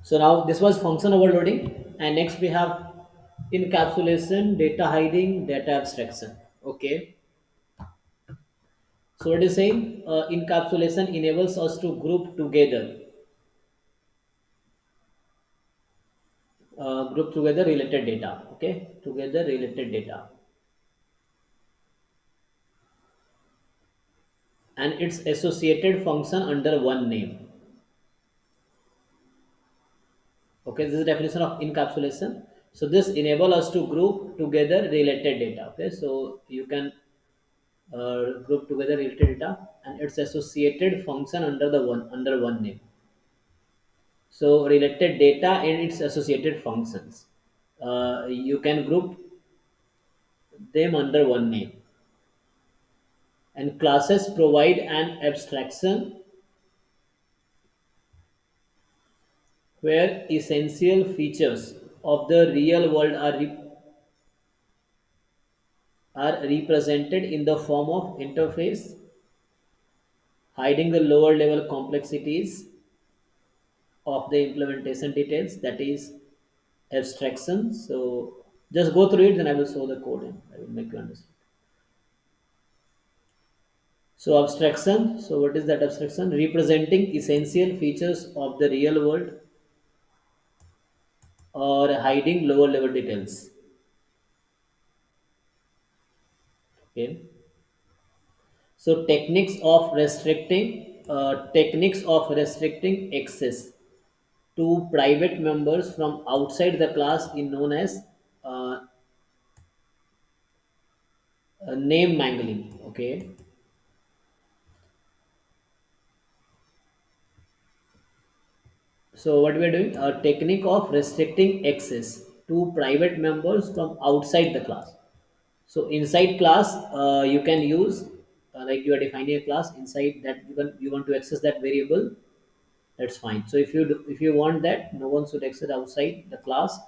So now this was function overloading, and next we have encapsulation, data hiding, data abstraction. Okay. So what is saying? Encapsulation enables us to group together related data. Okay, together related data, and its associated function under one name. Okay, this is the definition of encapsulation. So this enable us to group together related data. Okay, so you can group together related data and its associated function under one name. So related data and its associated functions, you can group them under one name. And classes provide an abstraction where essential features of the real world are represented in the form of interface, hiding the lower level complexities of the implementation details, that is abstraction. So just go through it, then I will show the code and I will make you understand. So abstraction, so what is that abstraction? Representing essential features of the real world or hiding lower level details. Okay. So techniques of restricting access to private members from outside the class is known as uh, name mangling. Okay. So what we are doing, a technique of restricting access to private members from outside the class. So inside class, you can use like you are defining a class inside that you want to access that variable. That's fine. So if you want that no one should access outside the class,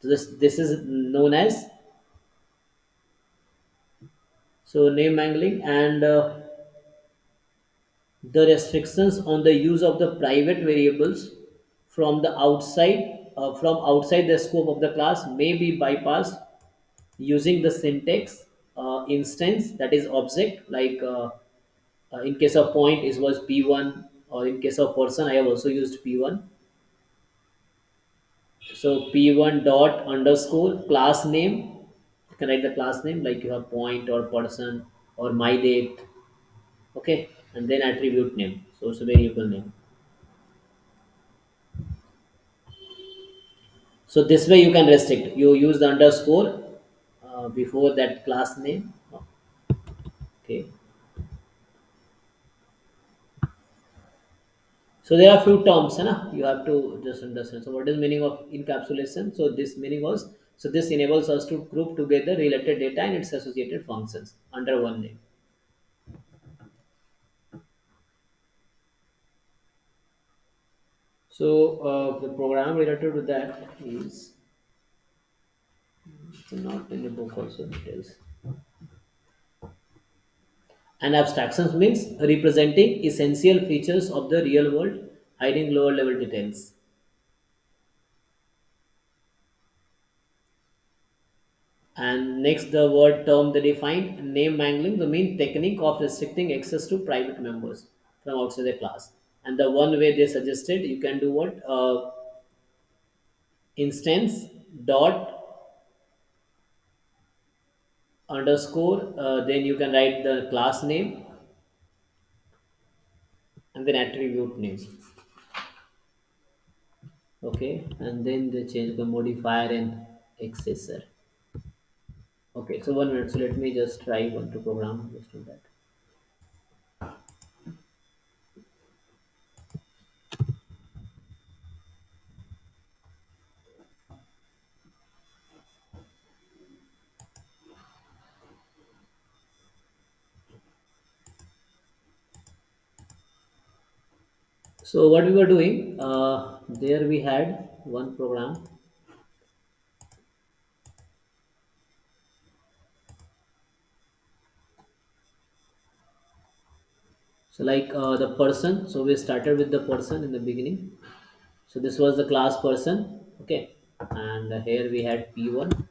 so this is known as so name mangling. And the restrictions on the use of the private variables from outside the scope of the class may be bypassed using the syntax instance, that is object, like in case of point it was p1, or in case of person I have also used p1. So p1 dot underscore class name, you can write the class name like you have point or person or my date. Okay, and then attribute name, so it's a variable name. So this way you can restrict. You use the underscore before that class name. Okay. So there are few terms, na? You have to just understand. So what is meaning of encapsulation? So this meaning was, so this enables us to group together related data and its associated functions under one name. So the program related to that is it's not in the book also details. And abstractions means representing essential features of the real world, hiding lower level details. And next, the word term they define name mangling, the main technique of restricting access to private members. from outside the class. And the one way they suggested, you can do what, instance dot underscore, then you can write the class name and then attribute name. Okay, and then they change the modifier and accessor. Okay, so 1 minute. So let me just try one to program just do that. So what we were doing, there we had one program. So like the person, so we started with the person in the beginning. So this was the class person, okay, and here we had P1,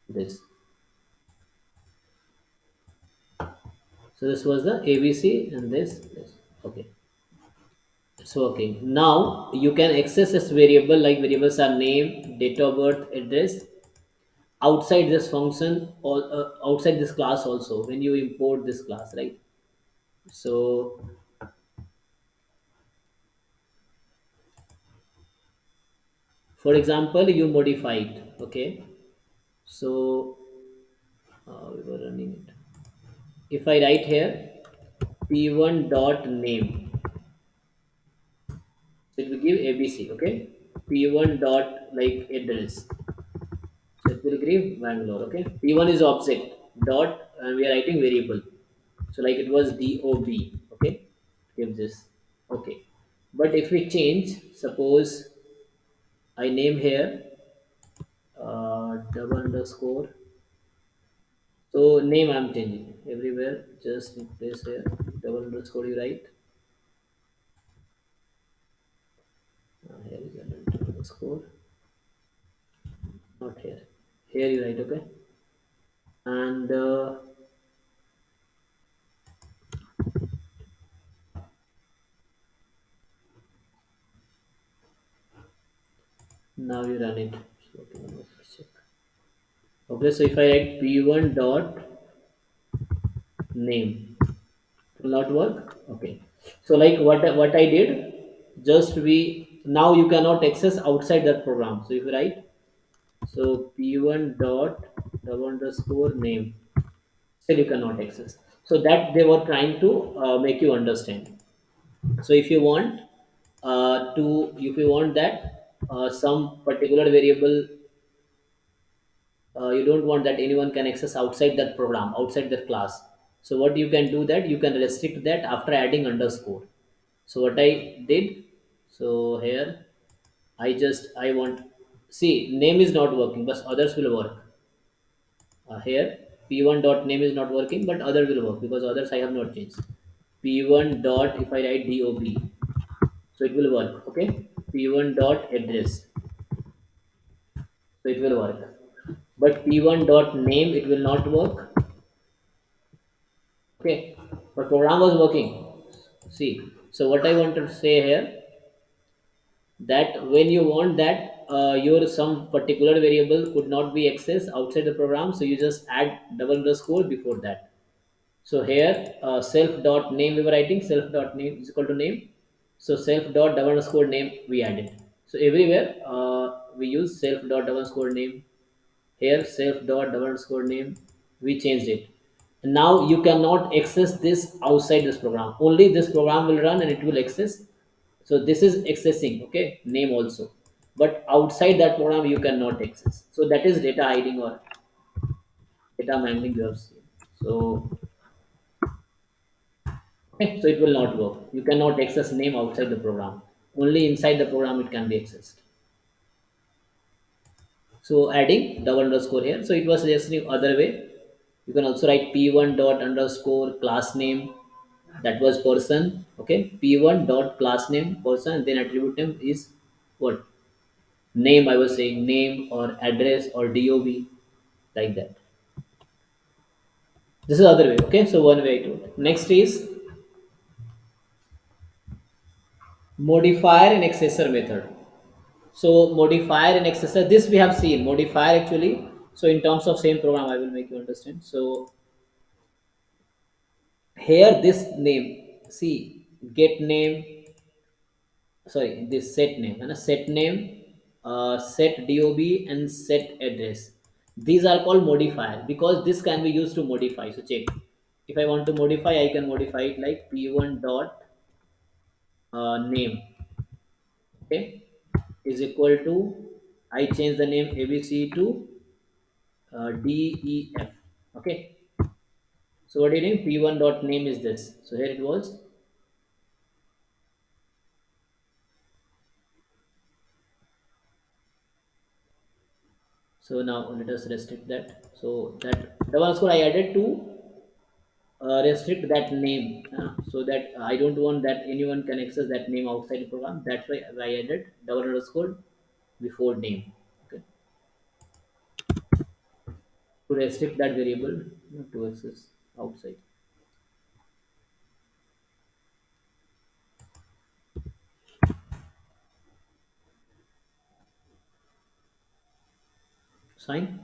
this. So this was the ABC and this, okay. So okay, now you can access this variable, like variables are name, date of birth, address, outside this function or outside this class also when you import this class, right? So for example, you modify it, okay. So we were running it. If I write here p1 dot name, so it will give ABC, okay. P1 dot like address, so it will give Bangalore, okay. P1 is object dot, and we are writing variable, so like it was DOB, okay, give this, okay. But if we change, suppose I name here double underscore. So name I'm changing everywhere. Just in place here double underscore you write. Here is an underscore. Not here. Here you write, okay. And now you run it. So, okay, let's check. Okay, so if I write p1 dot name, it will not work. Okay. So like what I did, just we now you cannot access outside that program. So if you write, so p1 dot double underscore name, still you cannot access. So that they were trying to make you understand. So if you want if you want that some particular variable, you don't want that anyone can access outside that program, outside that class. So what you can do, that you can restrict that after adding underscore. So what I did, so here I want, see, name is not working but others will work. Here p1 dot name is not working but other will work because others I have not changed. P1 dot, if I write DOB, so it will work, okay. P1 dot address, so it will work. But p1 dot name, it will not work, okay. But program was working. See, so what I want to say here, that when you want that your some particular variable could not be accessed outside the program, so you just add double underscore before that. So here self dot name, we were writing self dot name is equal to name, so self dot double underscore name we added. So everywhere we use self dot double underscore name. Here self dot double underscore name, we changed it. And now you cannot access this outside this program, only this program will run and it will access. So this is accessing, okay, name also, but outside that program you cannot access. So that is data hiding or data mangling you have seen. So okay, so it will not work. You cannot access name outside the program, only inside the program it can be accessed. So adding double underscore here, so it was suggesting other way. You can also write p1 dot underscore class name, that was person, okay. P1 dot class name person, and then attribute name is what, name, I was saying name or address or DOB, like that. This is other way, okay. So one way I do it. Next is modifier and accessor method. So modifier and accessor, this we have seen modifier actually. So in terms of same program, I will make you understand. So here this name, see, get name, sorry, this set name and a set name, set dob and set address. These are called modifier because this can be used to modify. So check, if I want to modify, I can modify it like p1 dot name, okay, is equal to, I change the name abc to def, okay. So what do you think? P1 dot name is this. So here it was. So now let us restrict that. So that double score I added to restrict that name, so that I don't want that anyone can access that name outside the program. That's why I added double underscore before name. Okay, to restrict that variable to access outside. Sign.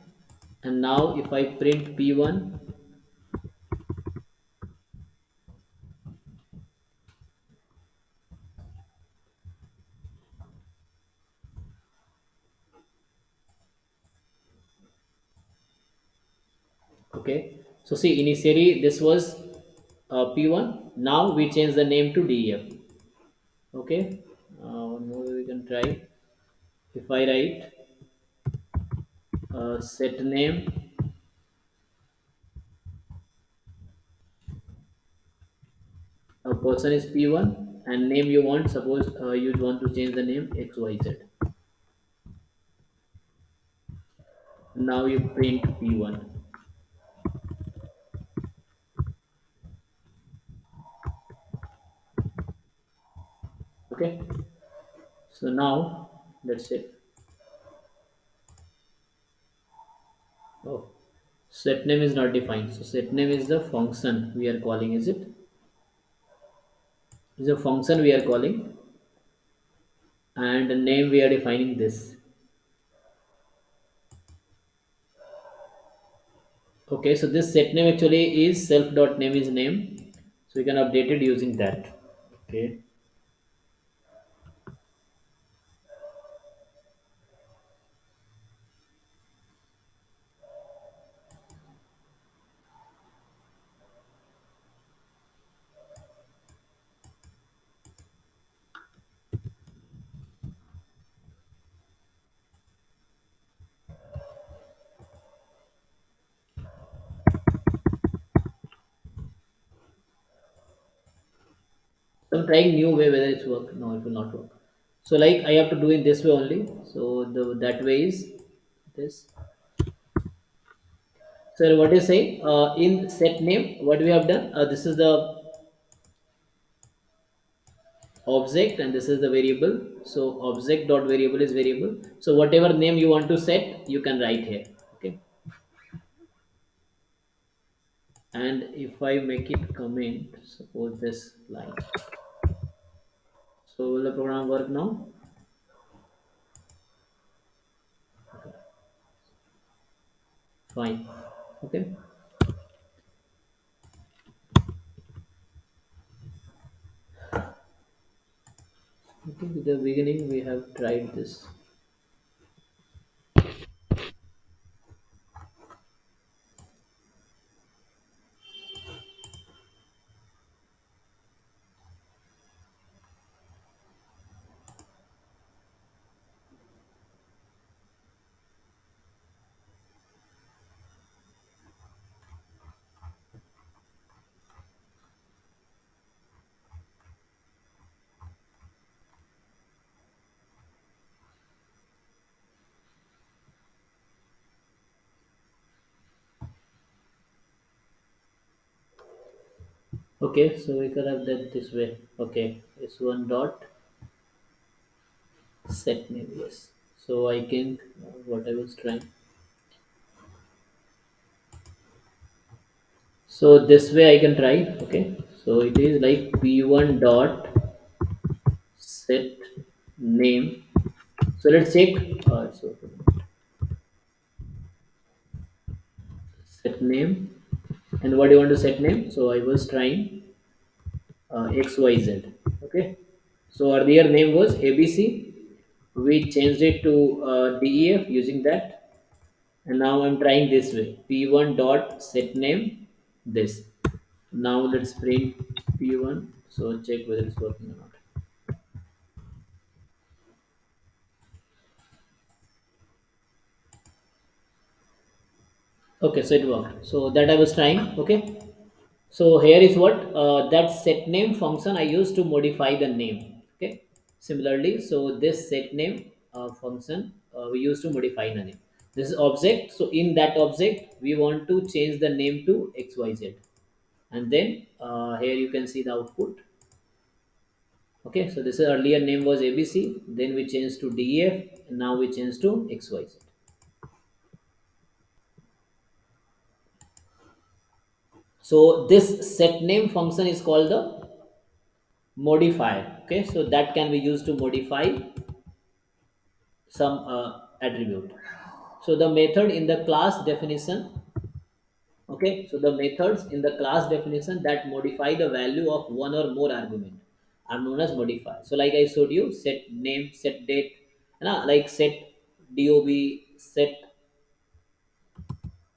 And now if I print p1, okay. So see, initially this was p1. Now we change the name to def. Okay. One more we can try. If I write set name, a person is p1 and name you want, suppose you want to change the name xyz. Now you print p1. Okay, so now that's it. Oh, set name is not defined. So set name is the function we are calling, is it? Is a function we are calling, and the name we are defining this. Okay, so this set name actually is self dot name is name, so we can update it using that. Okay, so I'm trying new way whether it's work. No, it will not work. So like I have to do it this way only. So the that way is this. So what is saying in set name? What we have done? This is the object and this is the variable. So object dot variable is variable. So whatever name you want to set, you can write here. Okay. And if I make it comment, suppose this line. So will the program work now? Fine. Okay. Okay. With the beginning, we have tried this. Okay, so we can have that this way. Okay, it's one dot set name. Yes. So I can what I was trying. So this way I can try. Okay. So it is like p1 dot set name. So let's check. So set name, and what do you want to set name? So I was trying XYZ. Okay. So earlier name was ABC. We changed it to DEF using that, and now I'm trying this way. P1 dot set name this. Now let's print P1. So check whether it's working or not. Okay, so it worked. So that I was trying. Okay. So here is what that set name function I used to modify the name. Okay. Similarly, so this set name function we used to modify the name. This is object. So in that object, we want to change the name to XYZ, and then here you can see the output. Okay. So this earlier name was ABC. Then we changed to DEF. And now we change to XYZ. So this set name function is called the modifier. Okay, so that can be used to modify some attribute. So the method in the class definition. Okay, so the methods in the class definition that modify the value of one or more argument are known as modifier. So like I showed you, set name, set date, like set dob, set.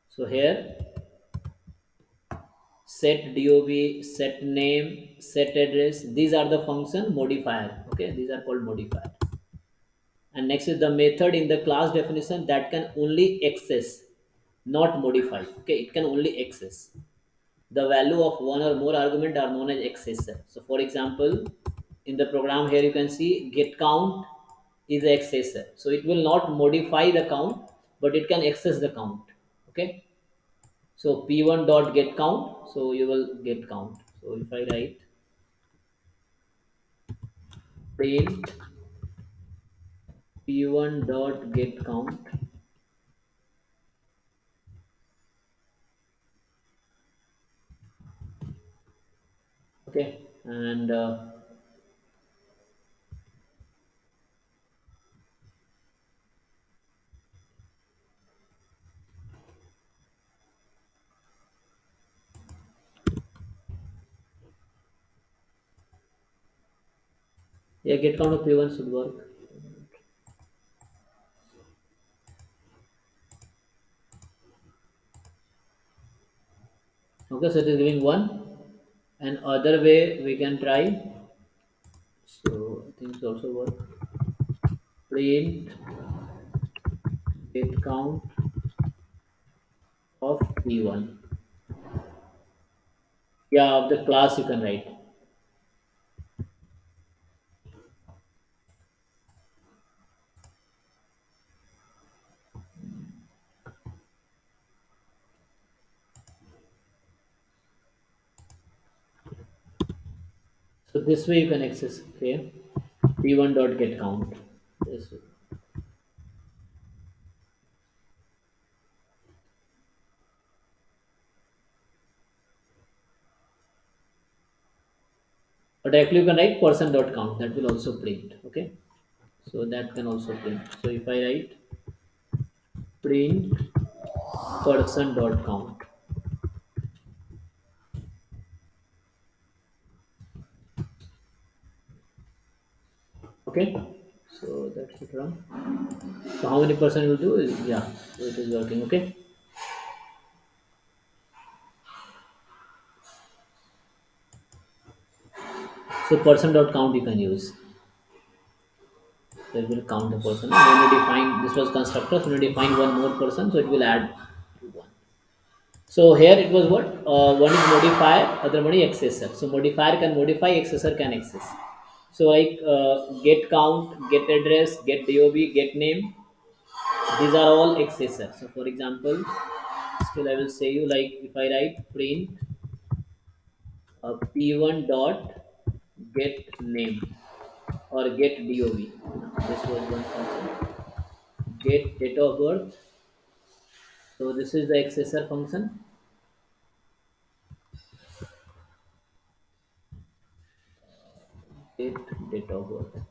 So here set dob, set name, set address, these are the function modifier. Okay, these are called modifier. And next is the method in the class definition that can only access, not modify. Okay, it can only access the value of one or more argument are known as accessor. So for example, in the program here you can see get count is a accessor, so it will not modify the count, but it can access the count. Okay, so p1 dot get count, so you will get count. So if I write print p1 dot get count, okay, and yeah, get count of p1 should work. Okay, so it is giving one, and other way we can try. So I think it also work. Print get count of p1. Yeah, of the class you can write. So this way you can access. Okay, p1 dot get count. This way. But actually you can write person dot count. That will also print. Okay, so that can also print. So if I write print person dot count. Okay, so that should run. So how many percent will do is, yeah, so it is working. Okay, so person dot count you can use. So it will count the person. And when you define, this was constructor, so when you define one more person, so it will add to one. So here it was what? One is modifier, other one is accessor. So modifier can modify, accessor can access. So like get count, get address, get dob, get name, these are all accessor. So for example, still I will say you, like if I write print p1 dot get name or get dob. This was one function. Get date of birth. So this is the accessor function. Get date of birth.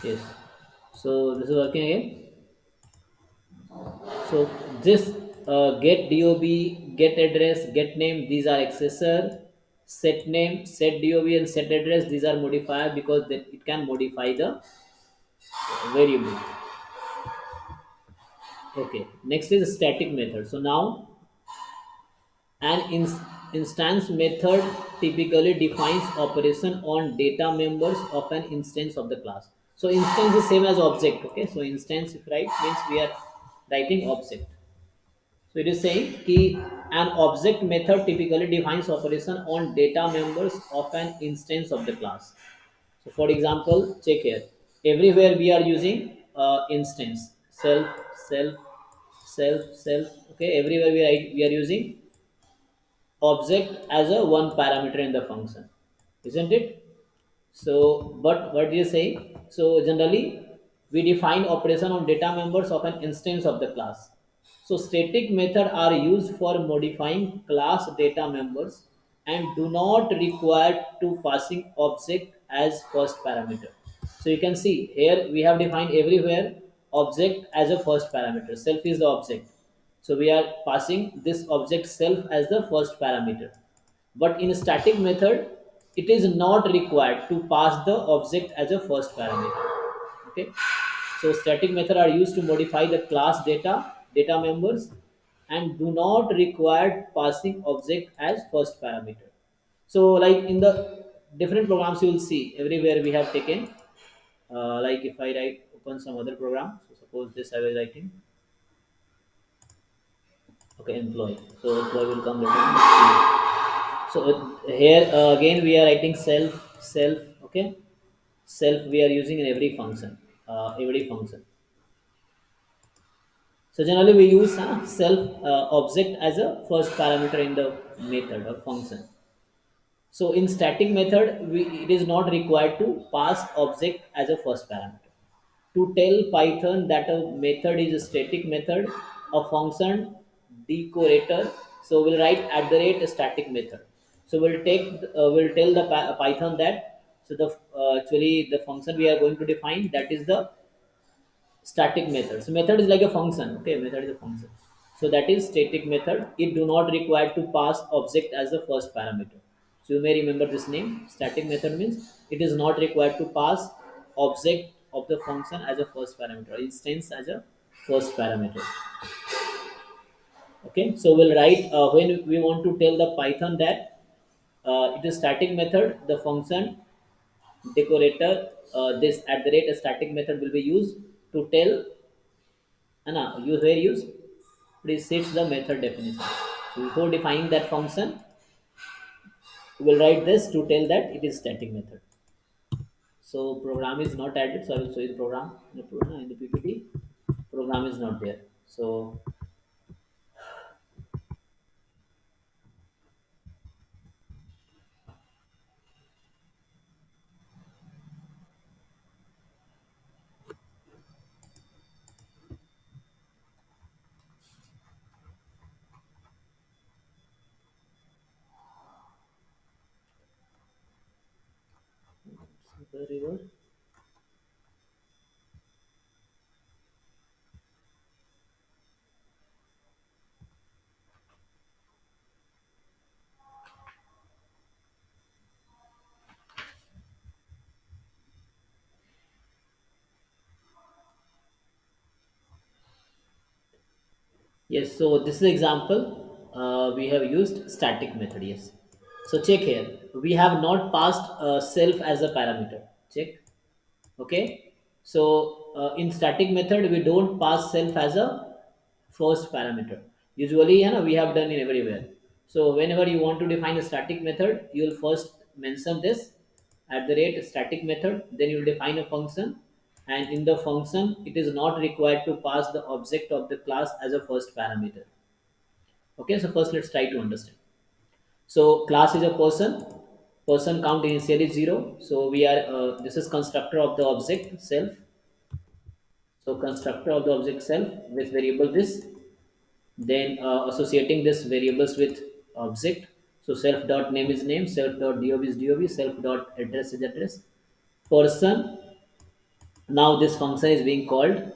Yes. So this is working again. So this get dob, get address, get name, these are accessor. Set name, set dob, and set address, these are modifier because it can modify the variable. Okay. Next is static method. So now an instance method typically defines operation on data members of an instance of the class. So instance is same as object. Okay. So instance, if right, means we are writing object. So it is saying कि an object method typically defines operation on data members of an instance of the class. So for example, check here. Everywhere we are using instance, self, self, self, self. Okay, everywhere we are using object as a one parameter in the function, isn't it? So, but what do you say? So generally, we define operation on data members of an instance of the class. So static method are used for modifying class data members and do not require to passing object as first parameter. So you can see here we have defined everywhere object as a first parameter. Self is the object. So we are passing this object self as the first parameter. But in static method, it is not required to pass the object as a first parameter. Okay. So static method are used to modify the class data members, and do not require passing object as first parameter. So like in the different programs you will see everywhere we have taken like if I write open some other program, so suppose this I was writing, okay, employee. So employee will come later. So here again we are writing self, okay, self we are using in every function. So generally we use self object as a first parameter in the method or function. So in static method, it is not required to pass object as a first parameter. To tell Python that a method is a static method, a function decorator, so we'll write at the rate a static method. So we'll tell the Python that, so the actually the function we are going to define, that is the static method. So method is like a function. Okay, method is a function. So that is static method. It do not require to pass object as the first parameter. So you may remember this name. Static method means it is not required to pass object of the function as a first parameter, instance as a first parameter. Okay, so we'll write when we want to tell the Python that it is static method, the function decorator, this at the rate a static method will be used to tell use where use precedes the method definition. So before defining that function, we will write this to tell that it is static method. So program is not added, so I will show you the program in the PPT. Program is not there. So very good. Yes, so this is example. We have used static method. Yes. So check here. We have not passed self as a parameter. Check. Okay. So in static method, we don't pass self as a first parameter. Usually, we have done in everywhere. So whenever you want to define a static method, you will first mention this at the rate static method. Then you will define a function, and in the function, it is not required to pass the object of the class as a first parameter. Okay. So first, let's try to understand. So class is a person. Person count initially 0. So we are this is constructor of the object self. So constructor of the object self with variable this, then associating this variables with object. So self dot name is name, self dot dob is dob, self dot address is address. Person Now this function is being called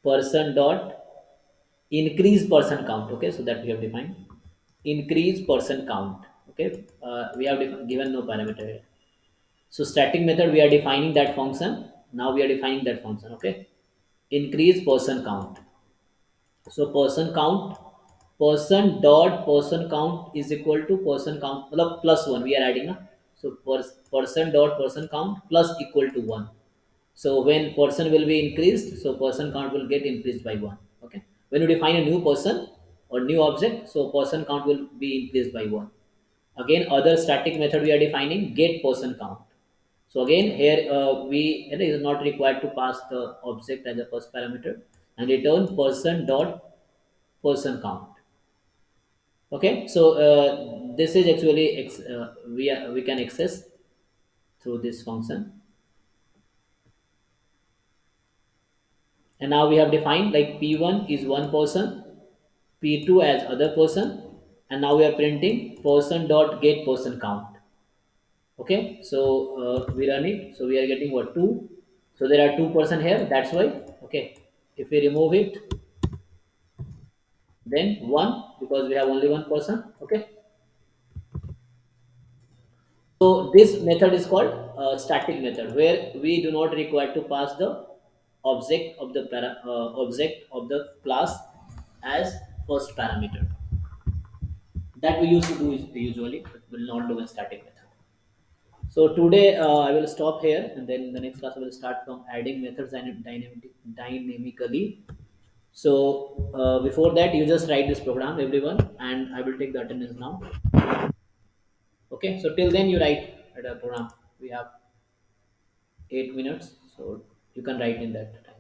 person dot increase person count. Okay, so that we have defined increase person count. Okay, we have given no parameter here. So static method, we are defining that function. Now we are defining that function. Okay, increase person count. So person dot person count is equal to person count plus one. We are adding na. So person dot person count plus equal to one. So when person will be increased, so person count will get increased by one. Okay. When you define a new person or new object, so person count will be increased by one. Again, other static method we are defining get person count. So again here we it is not required to pass the object as a first parameter and return person dot person count. Okay, so this is actually we can access through this function. And now we have defined like p1 is one person, p2 as other person, and now we are printing person dot get person count. Okay, so we run it, so we are getting what, 2. So there are 2 person here, that's why. Okay, if we remove it, then 1, because we have only one person. Okay, so this method is called static method, where we do not require to pass the object of the class as first parameter. That we used to do usually, but will not do in static method. So today I will stop here, and then the next class I will start from adding methods dynamically. So before that, you just write this program, everyone, and I will take the attendance now. Okay, so till then you write at a program. We have 8 minutes, so you can write in that time.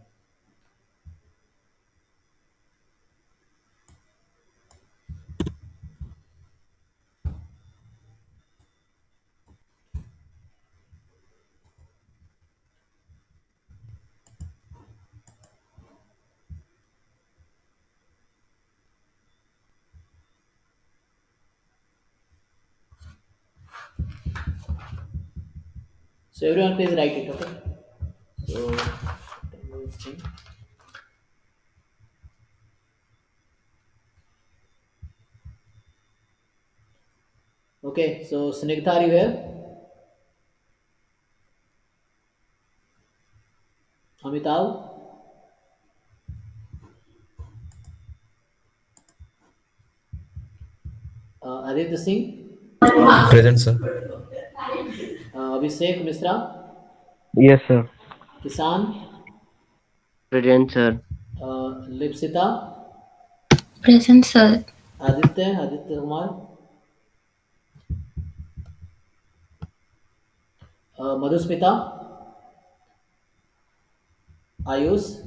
So everyone please write it. Okay, so okay, so Snigdha, are you here? Amitav, Aditya Singh, Present, sir. Abhishek Misra, Yes, sir. Kisan, Present, sir. Lipsita, Present, sir. Aditya Kumar, Madhusmita, Ayush,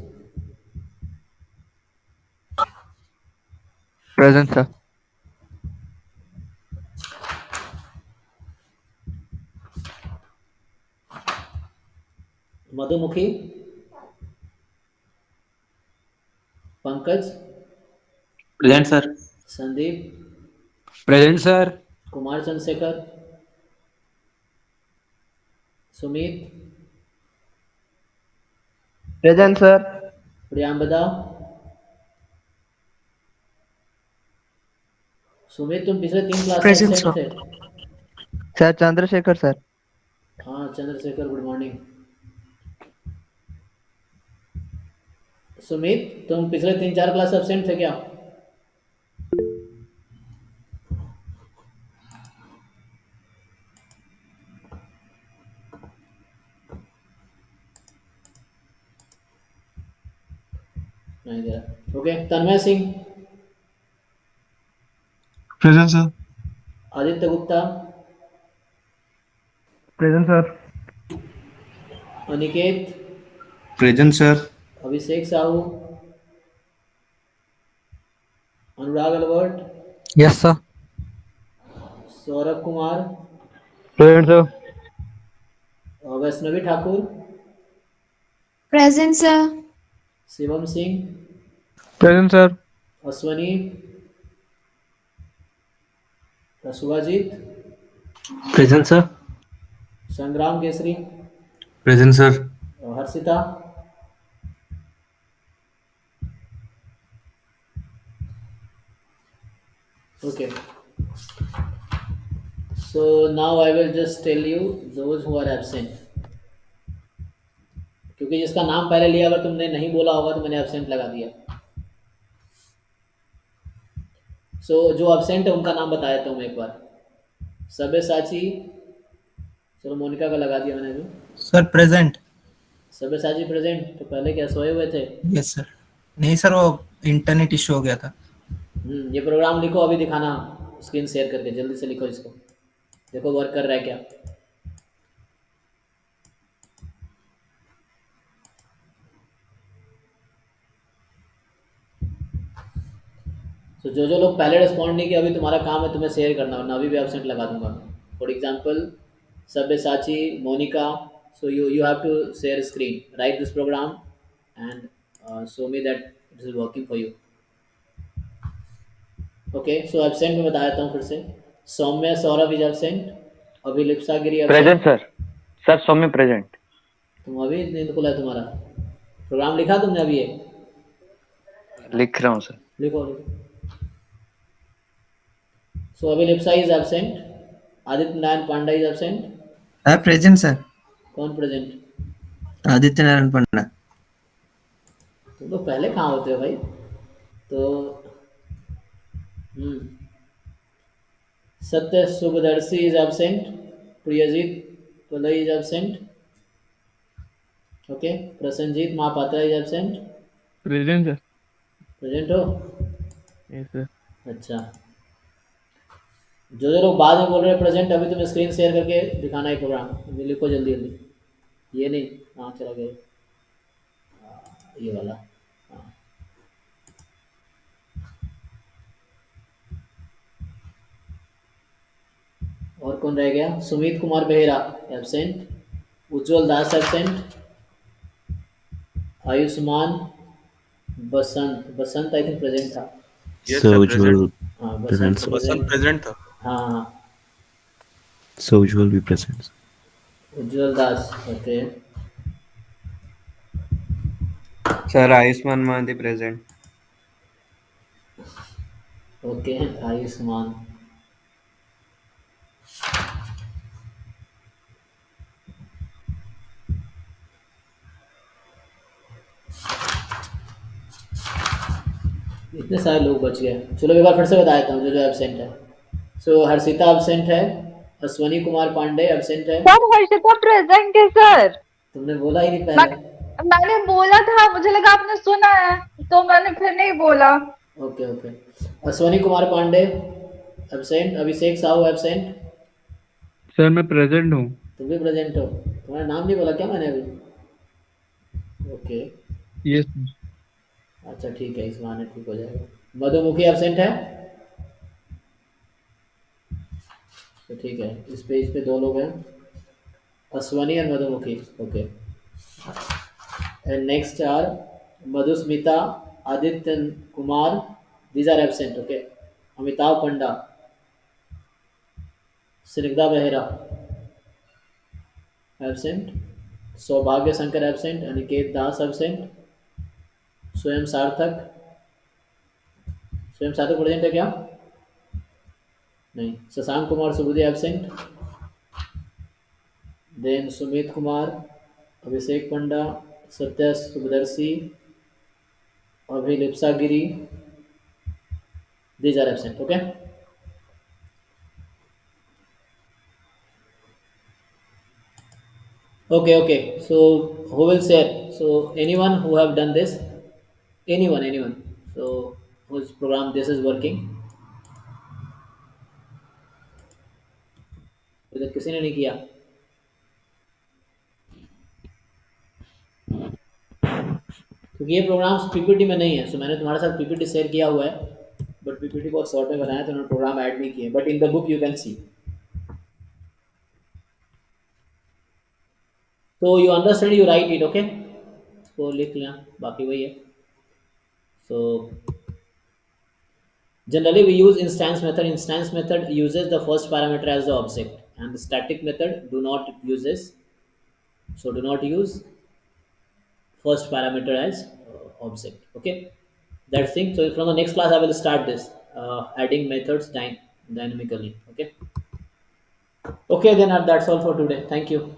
Present, sir. Madhumukhi, Pankaj, Present, sir. Sandeep, Present, sir. Kumar Chandrasekhar, Sumit, Present, sir. Priyambada. Sumit, तुम पिछले 3 class से Present, absent sir. थे. Sir Chandrasekhar, sir. हाँ, Chandrashekhar, good morning. Sumit, तुम पिछले 3-4 class absent थे क्या? नहीं दे रहा. Okay, Tanmay Singh, Present, sir. Aditya Gupta, Present, sir. Aniket, Present, sir. Abhishek Sahu, Anurag Albert, Yes, sir. Saurabh Kumar, Present, sir. Vaishnavi Thakur, Present, sir. Shivam Singh, Present, sir. Ashwani, Subhajit, Present, sir. संग्राम Kesari, Present, sir. Harshita, okay. So now I will just tell you those who are absent. क्योंकि जिसका नाम पहले लिया अगर तुमने नहीं बोला होगा तो मैंने एब्सेंट लगा दिया। सो जो एब्सेंट है उनका नाम बता देता हूँ मैं एक बार। सब्यसाची, चलो मोनिका का लगा दिया मैंने अभी। Sir present. सब्यसाची प्रेजेंट। तो पहले क्या सोए हुए थे? Yes sir. नहीं सर, वो इंटरनेट इशू हो गया था। ये प्रोग्राम लिखो, अभी दिखाना स्क्रीन शेयर करके, जल्दी से लिखो इसको, देखो वर्क कर रहा है क्या। तो जो लोग पहले रिस्पॉन्ड नहीं किया, अभी तुम्हारा काम है तुम्हें शेयर करना, वरना अभी भी एब्सेंट लगा दूंगा। For example Sabyasachi, Monika, so you have to share screen, write this program and show me that it is working for you. Okay, so absent में बता देता हूँ फिर से। Saumya Saurabh is absent, Abhilipsa Giri present absent. Sir Saumya present. तुम अभी नींद खुला है तुम्हारा? प्रोग्राम लिखा तुमने अभी? ये लिख रहा हूँ सर। लिखो लिखो। So Abhilipsa is absent, Aditya Narayan Panda is absent. है प्रेजेंट सर। कौन प्रेजेंट? आदित्य नारायण पंडा। तुम लोग पहले कहाँ होते हो भाई? तो सत्य शुभदर्शी is absent, Priyajit Palai is absent. Okay, Prasannajit Mohapatra is absent. Present sir. Present हो? Yes sir. अच्छा, जो लोग बाद में बोल रहे हैं प्रेजेंट, अभी तुम स्क्रीन शेयर करके दिखाना है प्रोग्राम, अभी लिखो जल्दी जल्दी। ये नहीं, कहाँ चला गया ये वाला? हाँ। और कौन रह गया? Sumit Kumar Behera absent, Ujjwal Das absent, Ayushman, Basant, Basant I think present था। सर उज्जवल हाँ प्रेजेंट। बसंत प्रेजेंट था। हाँ हाँ। सर उज्जवल भी present. Ujjwal Das, okay. Sir Ayushman Mandi present. Okay, Ayushman. इतने सारे लोग बच गए। चलो एक बार फिर से बता देता हूँ जो जो एब्सेंट है। सो हर्षिता एब्सेंट है, अश्वनी कुमार पांडे एब्सेंट है। सर हर्षिता प्रेजेंट है सर। तुमने बोला ही नहीं पहले। मैंने बोला था, मुझे लगा आपने सुना है तो मैंने फिर नहीं बोला। Okay okay. Ashwini Kumar Pandey absent, Abhishek Sahu absent. Sir मैं प्रेजेंट हूँ। तुम भी प्रेजेंट हो? तुम्हारा नाम नहीं बोला क्या मैंने अभी? Okay, yes. अच्छा ठीक है, इस बहाने ठीक हो जाएगा। मधुमुखी एब्सेंट है, तो ठीक है, इस पेज पे दो लोग हैं, अश्वनी और Madhumukhi. Okay, and next are Madhusmita, Aditya Kumar, these are absent. Okay, Amitabh Panda, Snigdha Behera absent, Saubhagya Shankar absent, Aniket Das absent, Swayam Sarthak. Swayam Sarthak present है क्या? नहीं। Shashank Kumar Subudhi absent, then Sumit Kumar, Abhishek Panda, Satya Subhadarshi, Abhilipsa Giri, these are absent. Okay, okay, so who will share? So anyone who have done this? Anyone, so whose program this is working? इधर किसी ने नहीं किया? क्योंकि ये प्रोग्राम पीपीटी में नहीं है, सो मैंने तुम्हारे साथ पीपीटी शेयर किया हुआ है, बट पीपीटी बहुत शॉर्ट में बनाया तो उन्होंने प्रोग्राम ऐड नहीं किए, but in the book you can see. तो you understand, you write it. Okay, इसको लिख लिया, बाकी वही है। सो generally we use instance method. Instance method uses the first parameter as the object, and the static method do not uses, so do not use first parameter as object. Okay, that's thing. So from the next class I will start this adding methods dynamically. Okay. Okay, then that's all for today. Thank you.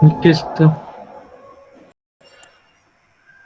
Okay, sir.